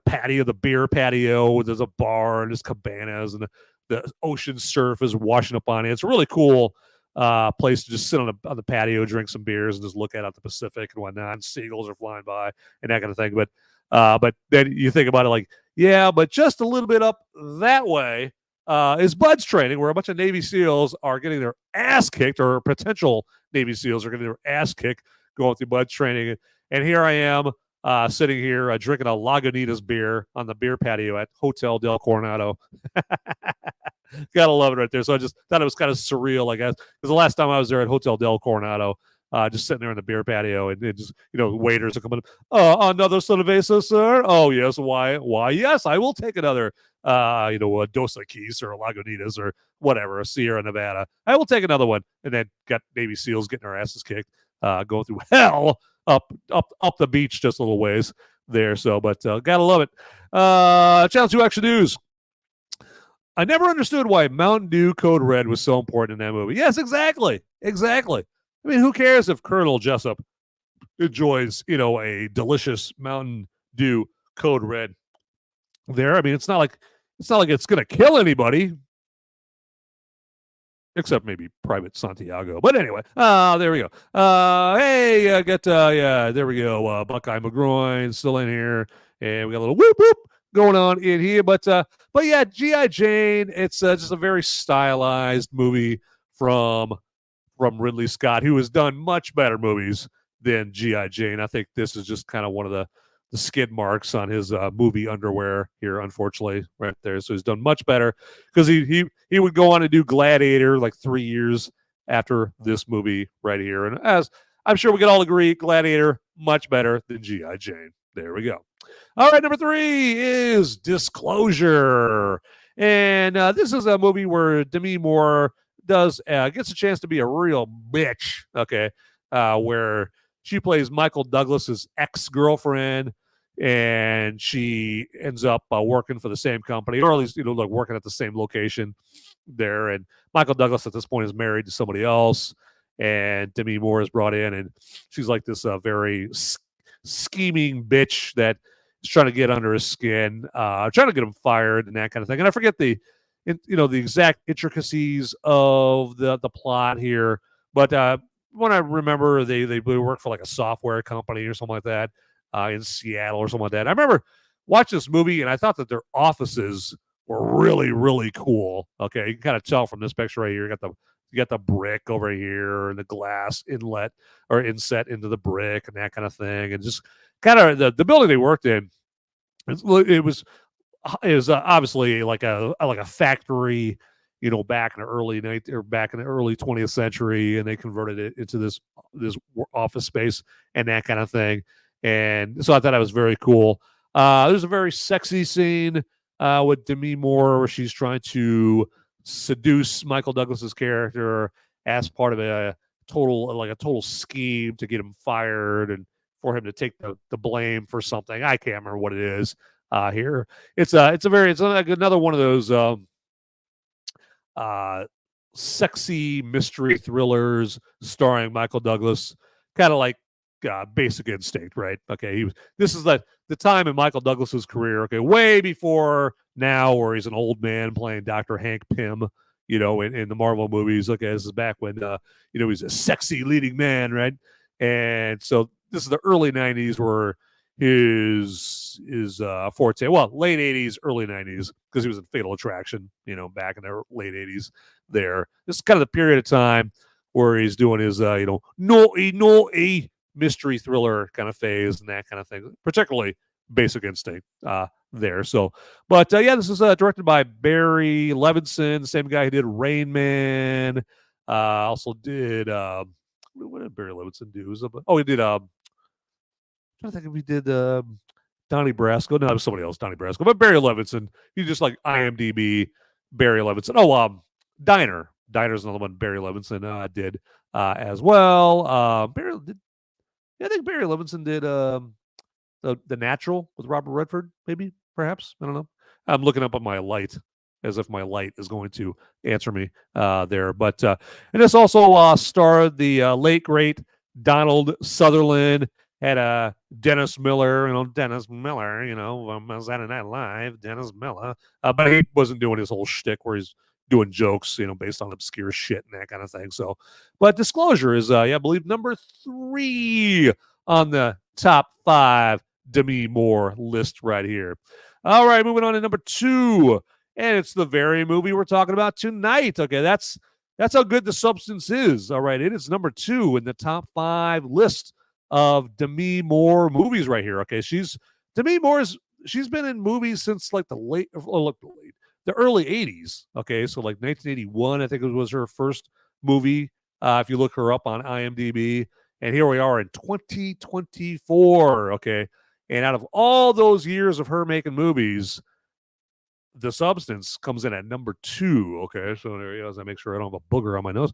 Speaker 1: patio, the beer patio. There's a bar and there's cabanas, and the ocean surf is washing up on it. It's a really cool place to just sit on the patio, drink some beers, and just look out the Pacific and whatnot. And seagulls are flying by and that kind of thing. But then you think about it like, yeah, but just a little bit up that way is buds training, where a bunch of Navy SEALs are getting their ass kicked, or potential Navy SEALs are getting their ass kicked going through buds training. And here I am sitting here drinking a Lagunitas beer on the beer patio at Hotel del Coronado. Gotta love it right there. So I just thought it was kind of surreal, I guess, because the last time I was there at Hotel del Coronado, just sitting there on the beer patio, and just, waiters are coming up. Another cerveza, sir? Oh, yes. Why? Yes, I will take another, a Dos Equis or a Lagunitas or whatever, a Sierra Nevada. I will take another one. And then got Navy SEALs getting their asses kicked, going through hell up the beach just a little ways there. So, but gotta love it. Channel 2 Action News. I never understood why Mountain Dew Code Red was so important in that movie. Yes, exactly. I mean, who cares if Colonel Jessup enjoys, a delicious Mountain Dew Code Red there? I mean, it's not like it's going to kill anybody, except maybe Private Santiago. But anyway, there we go. Hey, there we go. Buckeye McGroin still in here, and we got a little whoop whoop going on in here. But yeah, G.I. Jane. It's just a very stylized movie from Ridley Scott, who has done much better movies than G.I. Jane. I think this is just kind of one of the skid marks on his movie underwear here, unfortunately, right there. So he's done much better, because he would go on to do Gladiator like 3 years after this movie right here. And as I'm sure we can all agree, Gladiator much better than G.I. Jane. There we go. All right, number 3 is Disclosure. And this is a movie where Demi Moore gets a chance to be a real bitch, okay, where she plays Michael Douglas's ex-girlfriend, and she ends up working for the same company, or at least, like working at the same location there. And Michael Douglas at this point is married to somebody else, and Demi Moore is brought in, and she's like this very scheming bitch that is trying to get under his skin, trying to get him fired and that kind of thing. And I forget the exact intricacies of the plot here, but when I remember, they work for like a software company or something like that in Seattle or something like that. I remember watching this movie, and I thought that their offices were really, really cool. Okay, you can kind of tell from this picture right here. You got the brick over here and the glass inlet or inset into the brick and that kind of thing, and just kind of the building they worked in. It was obviously like a factory, back in the early 20th century, and they converted it into this office space and that kind of thing. And so I thought that was very cool. There's a very sexy scene with Demi Moore where she's trying to seduce Michael Douglas's character as part of a total scheme to get him fired and for him to take the blame for something. I can't remember what it is here. It's like another one of those sexy mystery thrillers starring Michael Douglas, kind of like Basic Instinct, right? Okay, this is the time in Michael Douglas's career, okay, way before now, where he's an old man playing Dr. Hank Pym, in the Marvel movies. Okay, this is back when he's a sexy leading man, right? And so this is the early 90s, where his forte, well, late 80s, early 90s, because he was in Fatal Attraction, back in the late 80s there. This is kind of the period of time where he's doing his naughty mystery thriller kind of phase and that kind of thing, particularly Basic Instinct there. So, but yeah, this is directed by Barry Levinson, the same guy who did Rain Man. Also did what did Barry Levinson do? He did I'm trying to think if he did Donnie Brasco. No, it was somebody else, Donnie Brasco. But Barry Levinson, you just like IMDb Barry Levinson. Diner. Diner's another one Barry Levinson did as well. I think Barry Levinson did the Natural with Robert Redford, maybe, perhaps. I don't know. I'm looking up on my light as if my light is going to answer me there. But and this also starred the late great Donald Sutherland. Had Dennis Miller, Dennis Miller, Saturday Night Live, Dennis Miller. But he wasn't doing his whole shtick where he's doing jokes, based on obscure shit and that kind of thing. So, but Disclosure is, I believe, number 3 on the top 5 Demi Moore list right here. All right, moving on to number 2. And it's the very movie we're talking about tonight. Okay, that's how good The Substance is. All right, it is number 2 in the top 5 list of Demi Moore movies right here. Okay, she's been in movies since like the early 80s. Okay, so like 1981, I think it was her first movie. If you look her up on IMDb, and here we are in 2024. Okay, and out of all those years of her making movies, The Substance comes in at number 2. Okay, so there you go. As I make sure I don't have a booger on my nose.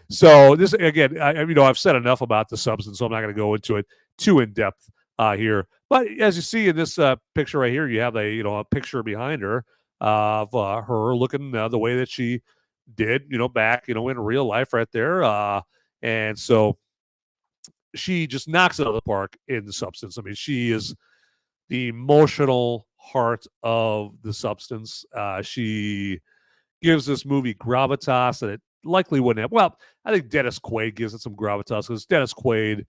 Speaker 1: So this again, I've said enough about The Substance, so I'm not going to go into it too in depth here. But as you see in this picture right here, you have a picture behind her of her looking the way that she did, back, in real life right there. And so she just knocks it out of the park in The Substance. I mean, she is the emotional heart of The Substance. She gives this movie gravitas that it likely wouldn't have. Well, I think Dennis Quaid gives it some gravitas because Dennis Quaid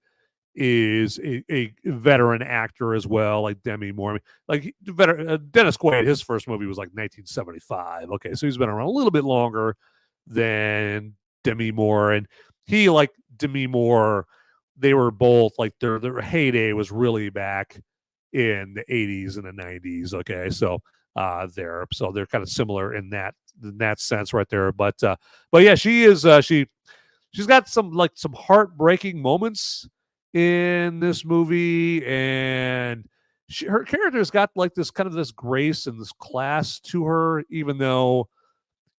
Speaker 1: is a veteran actor as well, like Demi Moore. Dennis Quaid, his first movie was like 1975. Okay, so he's been around a little bit longer than Demi Moore, and he, like Demi Moore, they were both like their heyday was really back in the 80s and the 90s. Okay, so they're kind of similar in that sense right there. But yeah, she is she's got some heartbreaking moments in this movie, and her character's got like this kind of this grace and this class to her, even though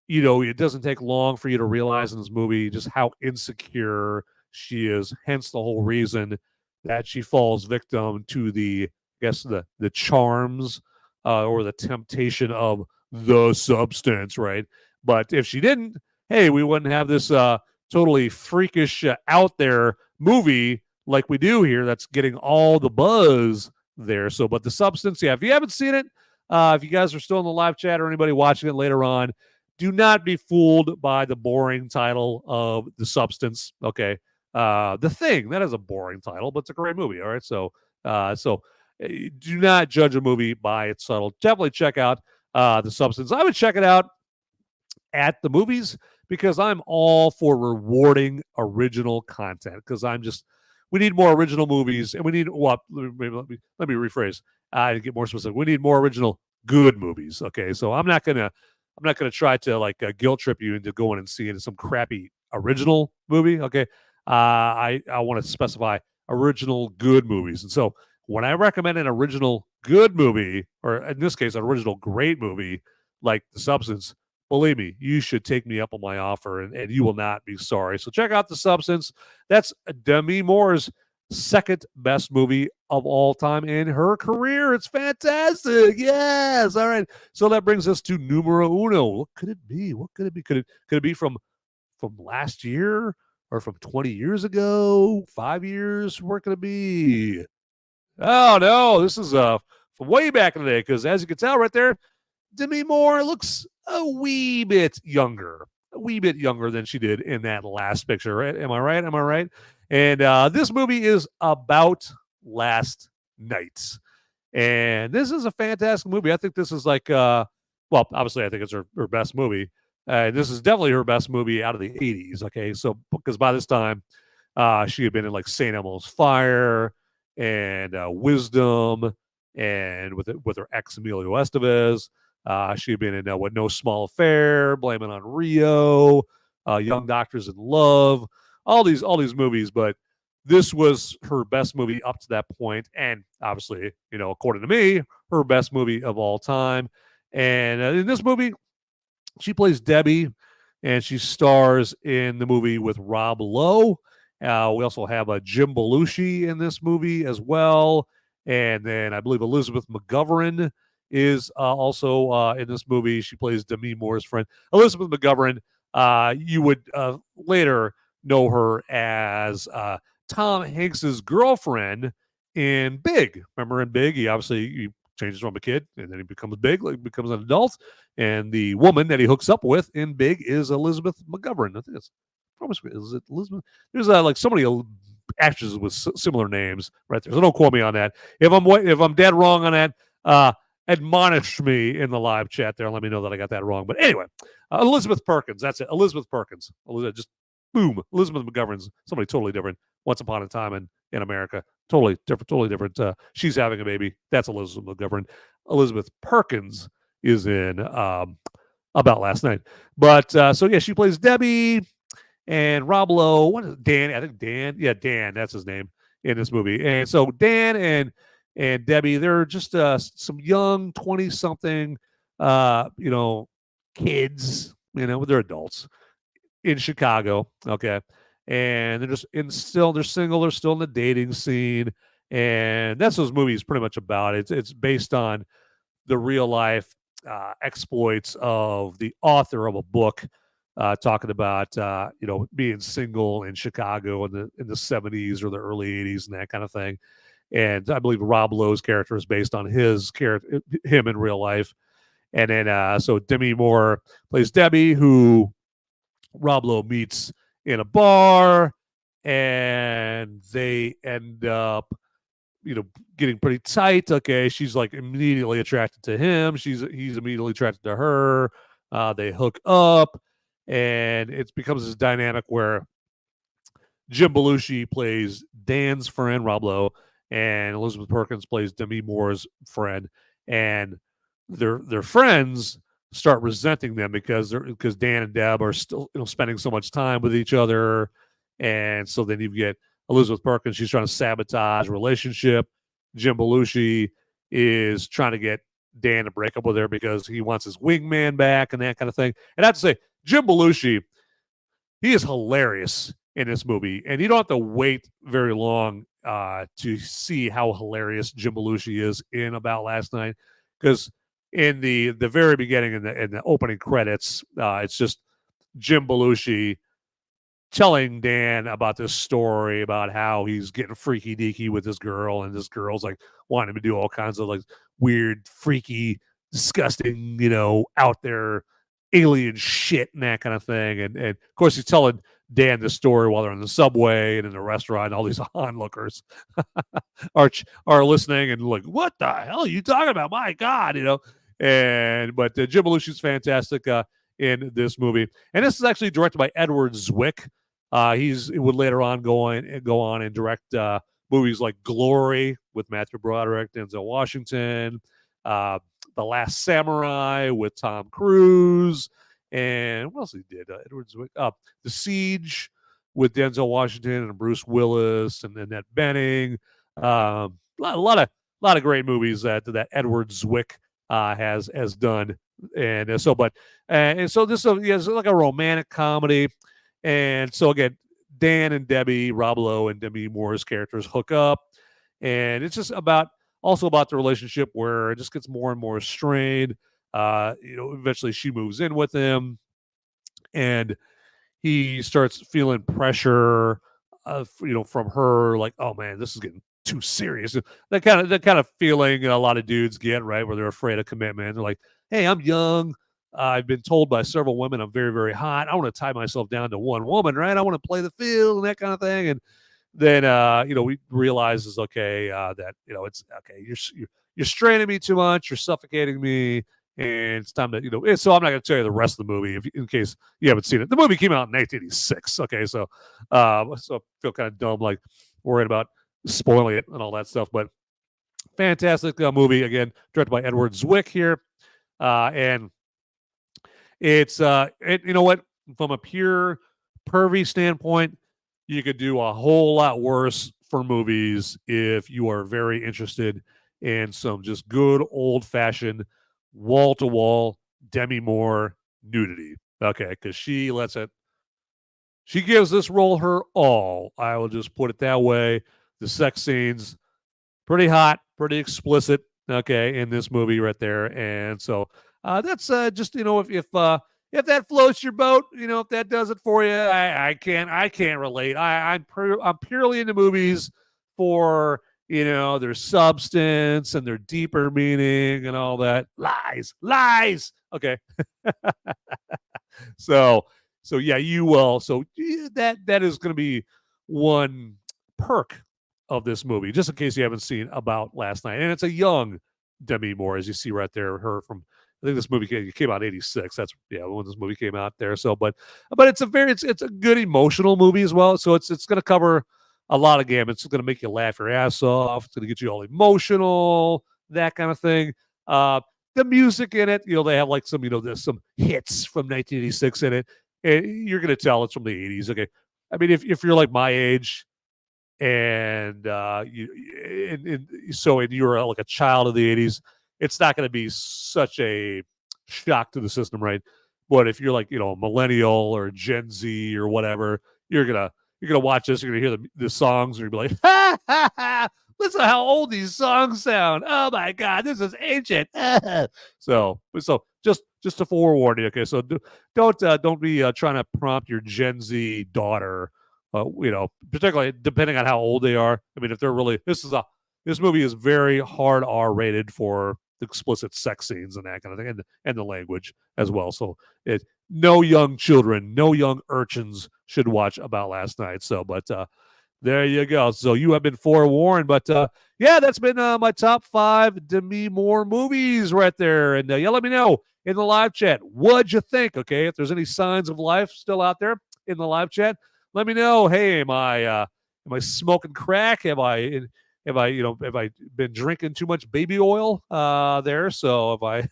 Speaker 1: it doesn't take long for you to realize in this movie just how insecure she is. Hence the whole reason that she falls victim to the charms or the temptation of the substance, right? But if she didn't, hey, we wouldn't have this totally freakish out there movie like we do here that's getting all the buzz there. So, but The Substance, yeah, if you haven't seen it, if you guys are still in the live chat or anybody watching it later on, do not be fooled by the boring title of The Substance, okay? The Thing, that is a boring title, but it's a great movie, all right? So do not judge a movie by its title. Definitely check out The Substance. I would check it out at the movies because I'm all for rewarding original content because we need more original movies, and we need let me rephrase. To get more specific, we need more original good movies. Okay, so I'm not gonna try to guilt trip you into going and seeing some crappy original movie. Okay, I want to specify original good movies, and so when I recommend an original good movie, or in this case, an original great movie like The Substance, believe me, you should take me up on my offer, and you will not be sorry. So check out The Substance. That's Demi Moore's second best movie of all time in her career. It's fantastic. Yes. All right. So that brings us to numero uno. What could it be? Could it be from last year or from 20 years ago? 5 years? Where could it be? Oh no, this is from way back in the day, because as you can tell right there, Demi Moore looks a wee bit younger than she did in that last picture, right? Am I right? And this movie is about last night. And this is a fantastic movie. I think this is obviously I think it's her best movie. This is definitely her best movie out of the 80s, okay? So, because by this time, She had been in like St. Elmo's Fire and Wisdom, and with her ex Emilio Estevez. She had been in what No Small Affair, Blame It on Rio, Young Doctors in Love, all these movies. But this was her best movie up to that point, and obviously, according to me, her best movie of all time. And in this movie, she plays Debbie, and she stars in the movie with Rob Lowe. We also have Jim Belushi in this movie as well. And then I believe Elisabeth McGovern is also in this movie. She plays Demi Moore's friend. Elisabeth McGovern, you would later know her as Tom Hanks's girlfriend in Big. Remember in Big? He changes from a kid and then he becomes big, like becomes an adult. And the woman that he hooks up with in Big is Elisabeth McGovern. I think it's is it Elizabeth? There's like so many actresses with similar names right there. So don't quote me on that. If I'm dead wrong on that, admonish me in the live chat there and let me know that I got that wrong. But anyway, Elizabeth Perkins. That's it. Elizabeth Perkins. Just boom. Elizabeth McGovern's somebody totally different. Once upon a time in America. Totally different. She's having a baby. That's Elizabeth McGovern. Elizabeth Perkins is in About Last Night. But so yeah, she plays Debbie. And Rob Lowe, what is it? Dan? I think Dan. Yeah, Dan. That's his name in this movie. And so Dan and Debbie, they're just some young 20-something, kids. They're adults in Chicago. Okay, and they're they're single. They're still in the dating scene, and that's what this movie is pretty much about. It's based on the real life exploits of the author of a book. Talking about being single in Chicago in the 70s or the early 80s and that kind of thing. And I believe Rob Lowe's character is based on him in real life. And then so Demi Moore plays Debbie, who Rob Lowe meets in a bar, and they end up getting pretty tight. Okay, she's like immediately attracted to him. He's immediately attracted to her. They hook up. And it becomes this dynamic where Jim Belushi plays Dan's friend, Rob Lowe, and Elizabeth Perkins plays Demi Moore's friend. And their friends start resenting them because Dan and Deb are still spending so much time with each other. And so then you get Elizabeth Perkins, she's trying to sabotage a relationship. Jim Belushi is trying to get Dan to break up with her because he wants his wingman back and that kind of thing. And I have to say, Jim Belushi, he is hilarious in this movie, and you don't have to wait very long to see how hilarious Jim Belushi is in About Last Night, because in the very beginning, in the opening credits, it's just Jim Belushi telling Dan about this story about how he's getting freaky deaky with this girl, and this girl's like wanting him to do all kinds of like weird, freaky, disgusting, out there alien shit and that kind of thing. And of course he's telling Dan this story while they're in the subway and in the restaurant, and all these onlookers are listening and like, what the hell are you talking about? My God, but Jim Belushi's fantastic in this movie. And this is actually directed by Edward Zwick. He would later on go on and direct movies like Glory with Matthew Broderick, Denzel Washington, The Last Samurai with Tom Cruise, and what else he did? Edward Zwick. The Siege with Denzel Washington and Bruce Willis and Annette Bening. A lot of great movies that Edward Zwick has done. And so this is like a romantic comedy. And so again, Dan and Debbie, Rob Lowe and Demi Moore's characters hook up, and it's just also about the relationship where it just gets more and more strained. Eventually she moves in with him, and he starts feeling pressure, from her, like, oh man, this is getting too serious. That kind of feeling a lot of dudes get, right, where they're afraid of commitment. They're like, hey, I'm young. I've been told by several women I'm very, very hot. I want to tie myself down to one woman, right? I want to play the field and that kind of thing. And then, we realize is okay that, it's okay. You're straining me too much. You're suffocating me. and it's time to, so I'm not going to tell you the rest of the movie in case you haven't seen it. The movie came out in 1986. Okay, so I feel kind of dumb, like worried about spoiling it and all that stuff, but fantastic movie, again, directed by Edward Zwick here, and it's you know what, from a pure pervy standpoint, you could do a whole lot worse for movies if you are very interested in some just good old-fashioned wall-to-wall Demi Moore nudity. Okay, because she gives this role her all. I will just put it that way. The sex scenes, pretty hot, pretty explicit, okay, in this movie right there. And so that's just, if that floats your boat, if that does it for you, I can't relate. I'm purely into movies for, their substance and their deeper meaning and all that. Lies. Okay. So yeah, you will. So that is going to be one perk of this movie, just in case you haven't seen About Last Night. And it's a young Demi Moore, as you see right there, her from, I think this movie came out in 86. That's when this movie came out there. So, but it's a good emotional movie as well. So it's going to cover a lot of gamut. It's going to make you laugh your ass off. It's going to get you all emotional, that kind of thing. The music in it, they have like some, there's some hits from 1986 in it. And you're going to tell it's from the 80s. Okay. I mean, if you're like my age, and you're like a child of the 80s, it's not going to be such a shock to the system, right? But if you're like, a millennial or Gen Z or whatever, you're gonna watch this, you're gonna hear the songs, and you're gonna be like, ha ha ha, listen to how old these songs sound. Oh my god, this is ancient. so just a forewarning, okay? So don't be trying to prompt your Gen Z daughter, particularly depending on how old they are. I mean, if they're really, this movie is very hard R-rated for explicit sex scenes and that kind of thing, and the language as well. So no young children, no young urchins should watch About Last Night. So, but there you go. So you have been forewarned. But yeah, that's been my top 5 Demi Moore movies right there. And let me know in the live chat, what'd you think? Okay, if there's any signs of life still out there in the live chat, let me know. Hey, am I smoking crack? Have I been drinking too much baby oil there? So if I,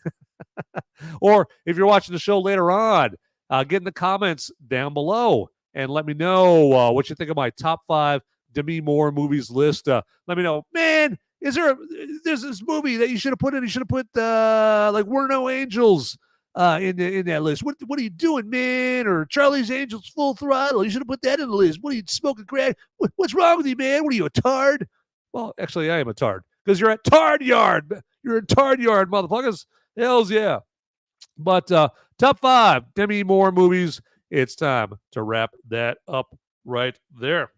Speaker 1: or if you're watching the show later on, get in the comments down below and let me know what you think of my top 5 Demi Moore movies list. Let me know, man. There's this movie that you should have put in? You should have put like We're No Angels in that list. What are you doing, man? Or Charlie's Angels Full Throttle? You should have put that in the list. What are you smoking crack? What's wrong with you, man? What are you, a tard? Well, actually, I am a tard because you're at Tard Yard. You're at Tard Yard, motherfuckers. Hells yeah. But top 5 Demi Moore movies. It's time to wrap that up right there.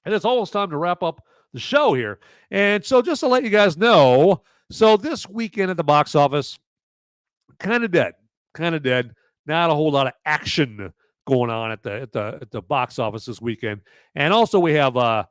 Speaker 1: And it's almost time to wrap up the show here. And so just to let you guys know, so this weekend at the box office, kind of dead. Not a whole lot of action going on at the box office this weekend. And also we have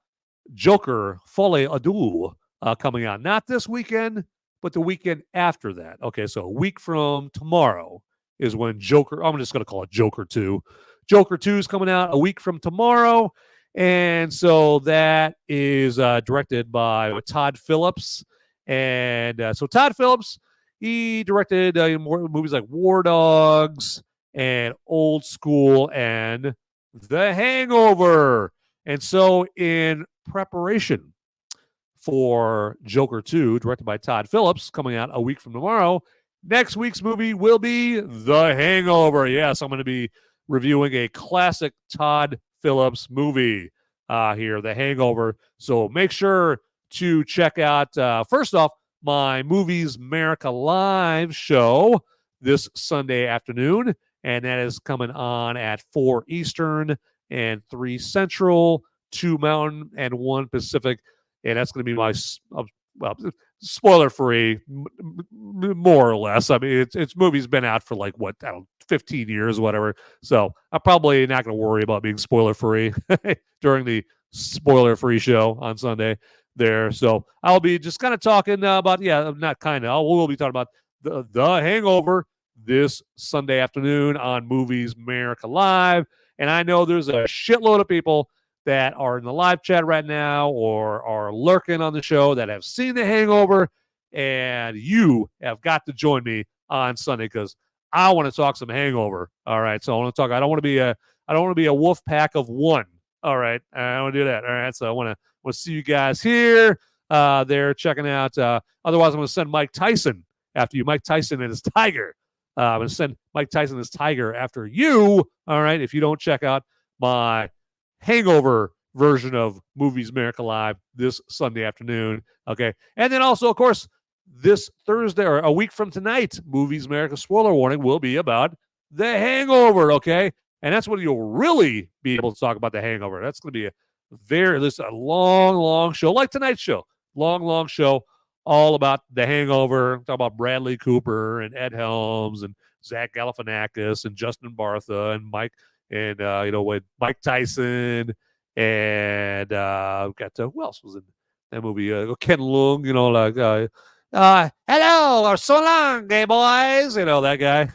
Speaker 1: Joker Folie à Deux coming out. Not this weekend, but the weekend after that. Okay, so a week from tomorrow is when Joker, I'm just going to call it Joker 2. Joker 2 is coming out a week from tomorrow. And so that is directed by Todd Phillips. And so Todd Phillips, he directed movies like War Dogs and Old School and The Hangover. And so in preparation for Joker 2, directed by Todd Phillips, coming out a week from tomorrow, next week's movie will be The Hangover. Yes, I'm going to be reviewing a classic Todd Phillips movie here, The Hangover. So make sure to check out, first off, my Movies Merica live show this Sunday afternoon, and that is coming on at 4 Eastern and 3 Central, 2 Mountain, and 1 Pacific. And that's going to be my, spoiler-free, more or less. I mean, it's movie's been out for like, 15 years or whatever. So I'm probably not going to worry about being spoiler-free during the spoiler-free show on Sunday there. So I'll be just kind of talking about, we'll be talking about The Hangover this Sunday afternoon on Movies Merica Live. And I know there's a shitload of people that are in the live chat right now or are lurking on the show that have seen The Hangover, and you have got to join me on Sunday because I want to talk some Hangover. All right, so I want to talk. I don't want to be a wolf pack of one. All right, I don't want to do that. All right, so I want to see you guys here. They're checking out. Otherwise, I'm going to send Mike Tyson after you. Mike Tyson and his tiger. I'm going to send Mike Tyson and his tiger after you. All right, if you don't check out my Hangover version of Movies Merica Live this Sunday afternoon. Okay. And then also, of course, this Thursday or a week from tonight, Movies Merica spoiler warning will be about The Hangover. Okay. And that's when you'll really be able to talk about The Hangover. That's going to be a long show, like tonight's show. Long show, all about The Hangover. Talk about Bradley Cooper and Ed Helms and Zach Galifianakis and Justin Bartha and Mike. And, with Mike Tyson and got who else was in that movie? Ken Leung, hello, or so long, gay boys. That guy.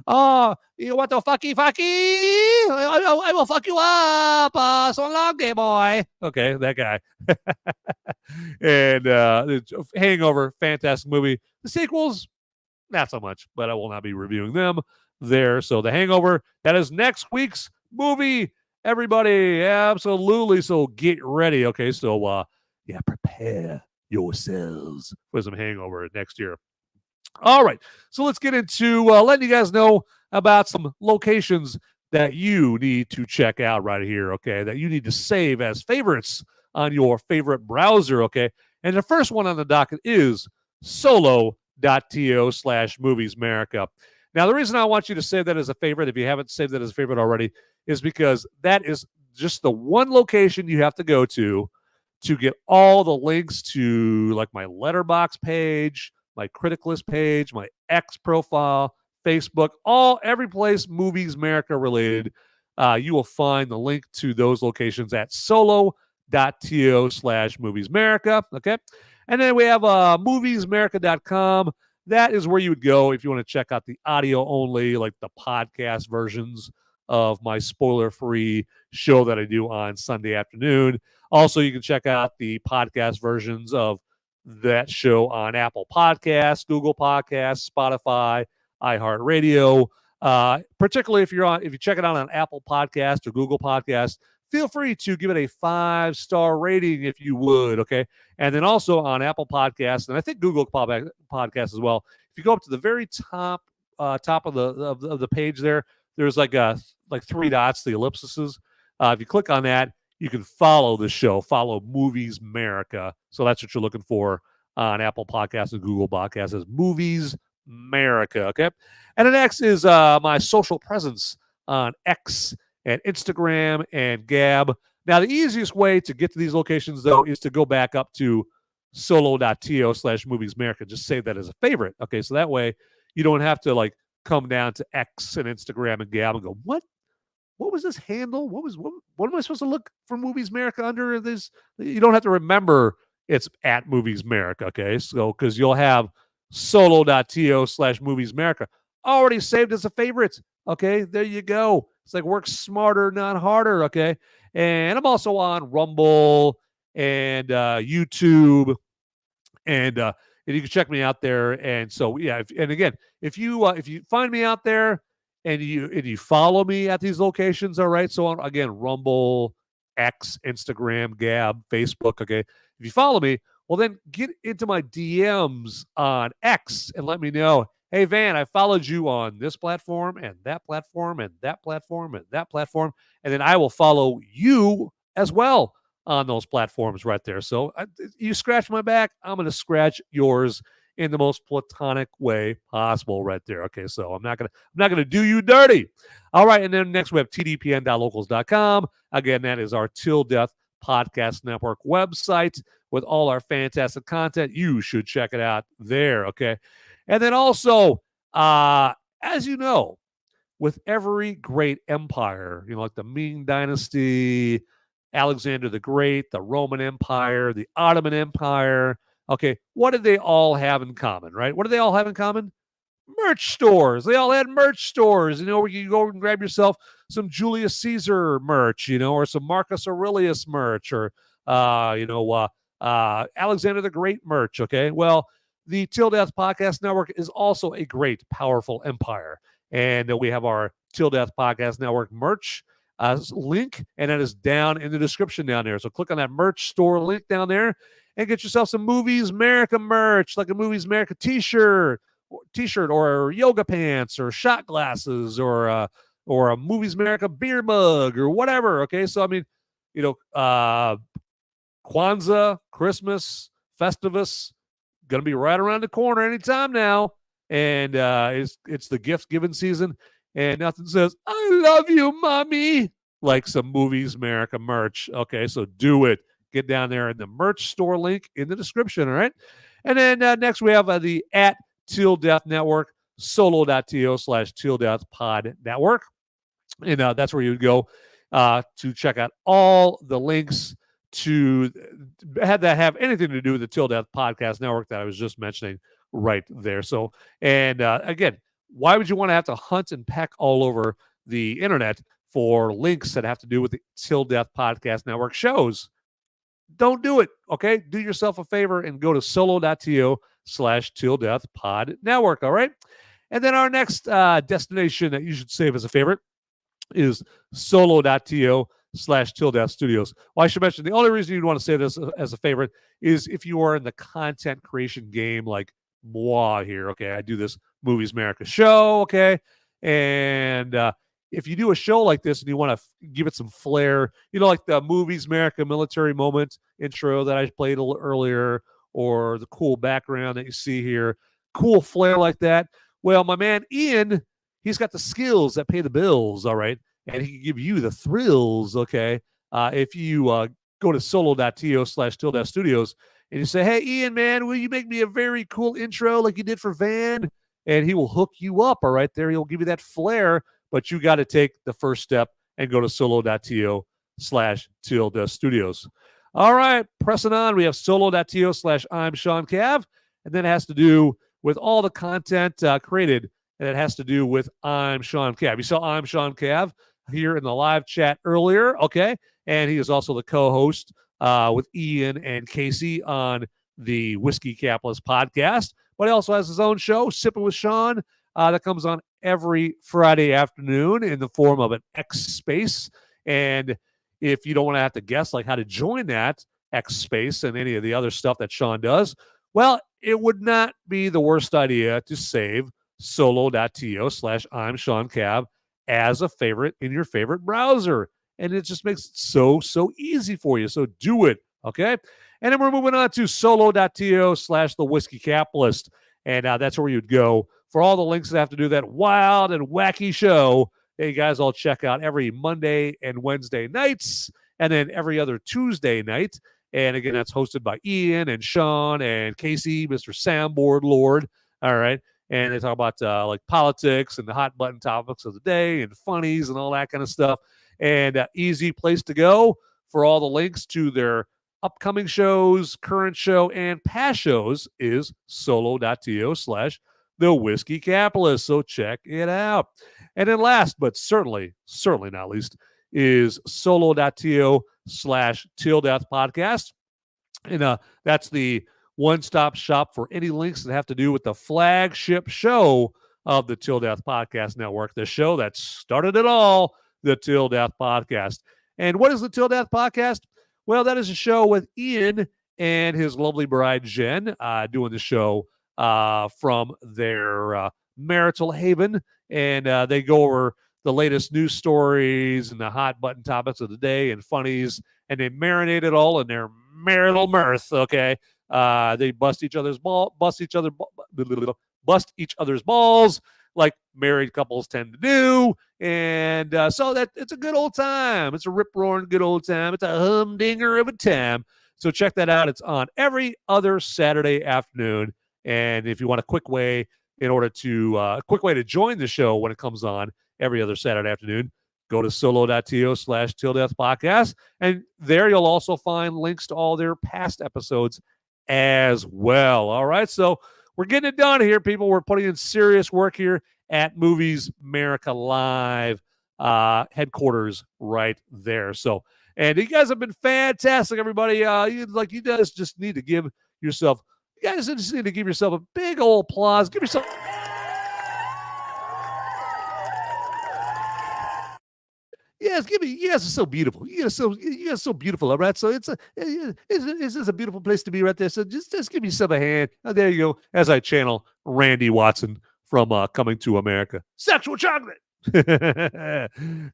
Speaker 1: Oh, you want to fucky? I will fuck you up. So long, gay boy. Okay, that guy. And Hangover, fantastic movie. The sequels, not so much, but I will not be reviewing them there. So The Hangover, that is next week's movie, everybody. Absolutely. So get ready. Okay, so prepare yourselves for some Hangover next year. All right, so let's get into letting you guys know about some locations that you need to check out right here, okay, that you need to save as favorites on your favorite browser, okay? And the first one on the docket is solo.to/moviesmerica. Now, the reason I want you to save that as a favorite, if you haven't saved that as a favorite already, is because that is just the one location you have to go to get all the links to, like, my Letterboxd page, my Critic List page, my X profile, Facebook, every place Movies Merica related. You will find the link to those locations at solo.to/moviesmerica, okay? And then we have moviesmerica.com. That is where you would go if you want to check out the audio only, like the podcast versions of my spoiler-free show that I do on Sunday afternoon. Also, you can check out the podcast versions of that show on Apple Podcasts, Google Podcasts, Spotify, iHeartRadio. Particularly if you check it out on Apple Podcasts or Google Podcasts, feel free to give it a 5-star rating if you would, okay? And then also on Apple Podcasts, and I think Google Podcasts as well. If you go up to the very top of the page there, there's like 3 dots, the ellipses. If you click on that, you can follow the show, follow Movies Merica. So that's what you're looking for on Apple Podcasts and Google Podcasts as Movies Merica, okay? And the next is my social presence on X and Instagram and Gab. Now, the easiest way to get to these locations, though, is to go back up to solo.to/moviesmerica. Just save that as a favorite, okay? So that way you don't have to, come down to X and Instagram and Gab and go, what was this handle? What am I supposed to look for Movies Merica under this? You don't have to remember it's at Movies Merica, okay? So, because you'll have solo.to/Movies Merica already saved as a favorite, okay? There you go. It's like work smarter, not harder, okay? And I'm also on Rumble and YouTube, and you can check me out there. And so, yeah, if you find me out there and you follow me at these locations, all right? So, again, Rumble, X, Instagram, Gab, Facebook, okay? If you follow me, well, then get into my DMs on X and let me know, hey, Van, I followed you on this platform and that platform and that platform and that platform. And then I will follow you as well on those platforms right there. So you scratch my back, I'm going to scratch yours in the most platonic way possible right there. Okay, so I'm not gonna do you dirty. All right, and then next we have tdpn.locals.com. Again, that is our Till Death Podcast Network website with all our fantastic content. You should check it out there, okay? And then also, as you know, with every great empire, like the Ming Dynasty, Alexander the Great, the Roman Empire, the Ottoman Empire, Okay, what did they all have in common, right? What do they all have in common? Merch stores. They all had merch stores, where you go and grab yourself some Julius Caesar merch, or some Marcus Aurelius merch, or Alexander the Great merch. Okay, well, the Till Death Podcast Network is also a great, powerful empire, and we have our Till Death Podcast Network merch link, and that is down in the description down there. So click on that merch store link down there and get yourself some Movies Merica merch, like a Movies Merica t-shirt or yoga pants or shot glasses or a Movies Merica beer mug or whatever. Okay, so I mean, Kwanzaa, Christmas, Festivus, gonna be right around the corner anytime now, and it's the gift giving season, and nothing says "I love you, mommy" like some Movies Merica merch. Okay, so do it. Get down there in the merch store link in the description. All right, and then next we have the at Till Death Network, solo.to/Till Death Pod Network. And that's where you would go to check out all the links to have anything to do with the Till Death Podcast Network that I was just mentioning right there. So, and again, why would you want to have to hunt and peck all over the internet for links that have to do with the Till Death Podcast Network shows? Don't do it. Okay. Do yourself a favor and go to solo.to/Till Death Pod Network. All right. And then our next destination that you should save as a favorite is solo.to/Till Death Studios. Well, I should mention the only reason you'd want to save this as a favorite is if you are in the content creation game like moi here. Okay. I do this Movies Merica show. Okay. And if you do a show like this and you want to give it some flair, like the Movies Merica military moment intro that I played a little earlier, or the cool background that you see here, cool flair like that. Well, my man Ian, he's got the skills that pay the bills, all right? And he can give you the thrills, okay? If you go to solo.to/Till Death Studios and you say, hey, Ian, man, will you make me a very cool intro like you did for Van? And he will hook you up, all right? There, he'll give you that flair, but you got to take the first step and go to solo.to/Till Death Studios. All right, pressing on, we have solo.to/I'm Sean Cav, and then it has to do with all the content created, and it has to do with I'm Sean Cav. You saw I'm Sean Cav here in the live chat earlier, okay? And he is also the co-host with Ian and Casey on the Whiskey Capitalist podcast, but he also has his own show, Sipping with Sean, that comes on every Friday afternoon in the form of an X Space. And if you don't want to have to guess like how to join that X Space and any of the other stuff that Sean does, well, it would not be the worst idea to save solo.to/I'm Sean Cav as a favorite in your favorite browser. And it just makes it so easy for you. So do it, okay? And then we're moving on to solo.to/The Whiskey Capitalist. And that's where you'd go for all the links that have to do that wild and wacky show that you guys all check out every Monday and Wednesday nights, and then every other Tuesday night. And again, that's hosted by Ian and Sean and Casey, Mr. Soundboard Lord. All right. And they talk about like politics and the hot button topics of the day and funnies and all that kind of stuff. And easy place to go for all the links to their upcoming shows, current show, and past shows is solo.to/The Whiskey Capitalist. So check it out. And then last, but certainly not least, is solo.to/Till Death Podcast. And that's the one-stop shop for any links that have to do with the flagship show of the Till Death Podcast Network, the show that started it all, the Till Death Podcast. And what is the Till Death Podcast? Well, that is a show with Ian and his lovely bride, Jen, doing the show from their marital haven. And they go over the latest news stories and the hot button topics of the day and funnies, and they marinate it all in their marital mirth, okay? They bust each other's balls like married couples tend to do. And so that it's a good old time. It's a rip-roaring good old time. It's a humdinger of a time. So check that out. It's on every other Saturday afternoon. And if you want a quick way to join the show when it comes on every other Saturday afternoon, go to solo.to/Till Death Podcast. And there you'll also find links to all their past episodes as well. All right, so we're getting it done here, people. We're putting in serious work here at Movies Merica Live headquarters right there. So, and you guys have been fantastic, everybody. You guys just need to give yourself, you guys just need to give yourself a big old applause. Give yourself. Yes, give me. You guys are so beautiful. You guys are so beautiful. All right, so it's a beautiful place to be right there. So just give yourself a hand. Oh, there you go. As I channel Randy Watson from Coming to America. Sexual chocolate. Gotta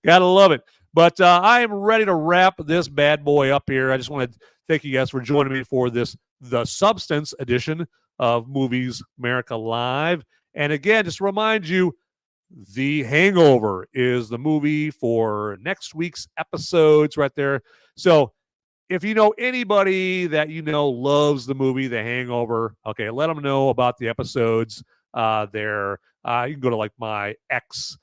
Speaker 1: love it. But I am ready to wrap this bad boy up here. I just want to thank you guys for joining me for this The Substance edition of Movies Merica Live. And again, just to remind you, The Hangover is the movie for next week's episodes right there. So if you know anybody that you know loves the movie The Hangover, okay, let them know about the episodes there. You can go to like my X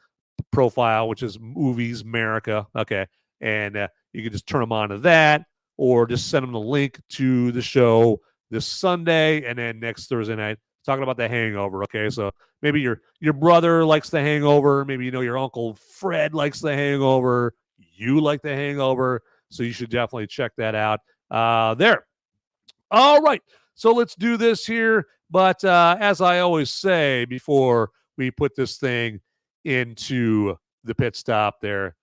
Speaker 1: profile, which is Movies Merica, okay, and you can just turn them on to that, or just send them the link to the show this Sunday, and then next Thursday night talking about The Hangover. Okay, so maybe your brother likes The Hangover, maybe you know your Uncle Fred likes The Hangover, you like The Hangover, so you should definitely check that out there. All right, so let's do this here. But as I always say before we put this thing into the pit stop there,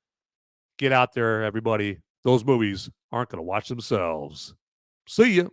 Speaker 1: get out there, everybody. Those movies aren't going to watch themselves. See ya.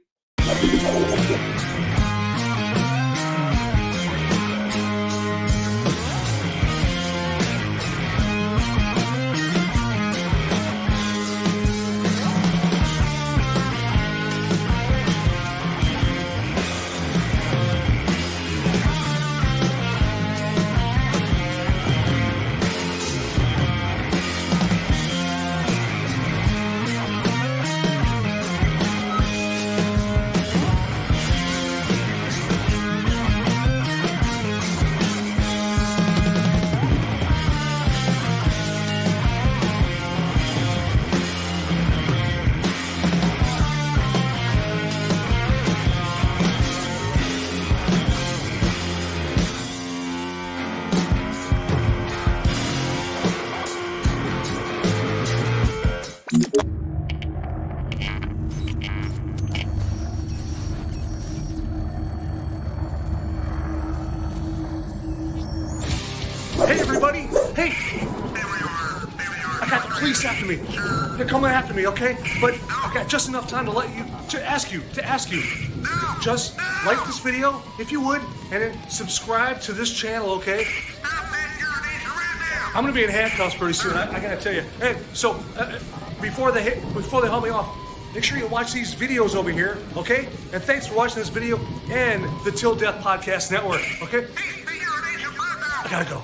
Speaker 5: Hey, everybody! Hey! I got the police after me. They're coming after me, okay? But I got just enough time to ask you. Just like this video, if you would, and then subscribe to this channel, okay? I'm gonna be in handcuffs pretty soon. I gotta tell you. Hey, so before they haul me off, make sure you watch these videos over here, okay? And thanks for watching this video and the Till Death Podcast Network, okay? I gotta go.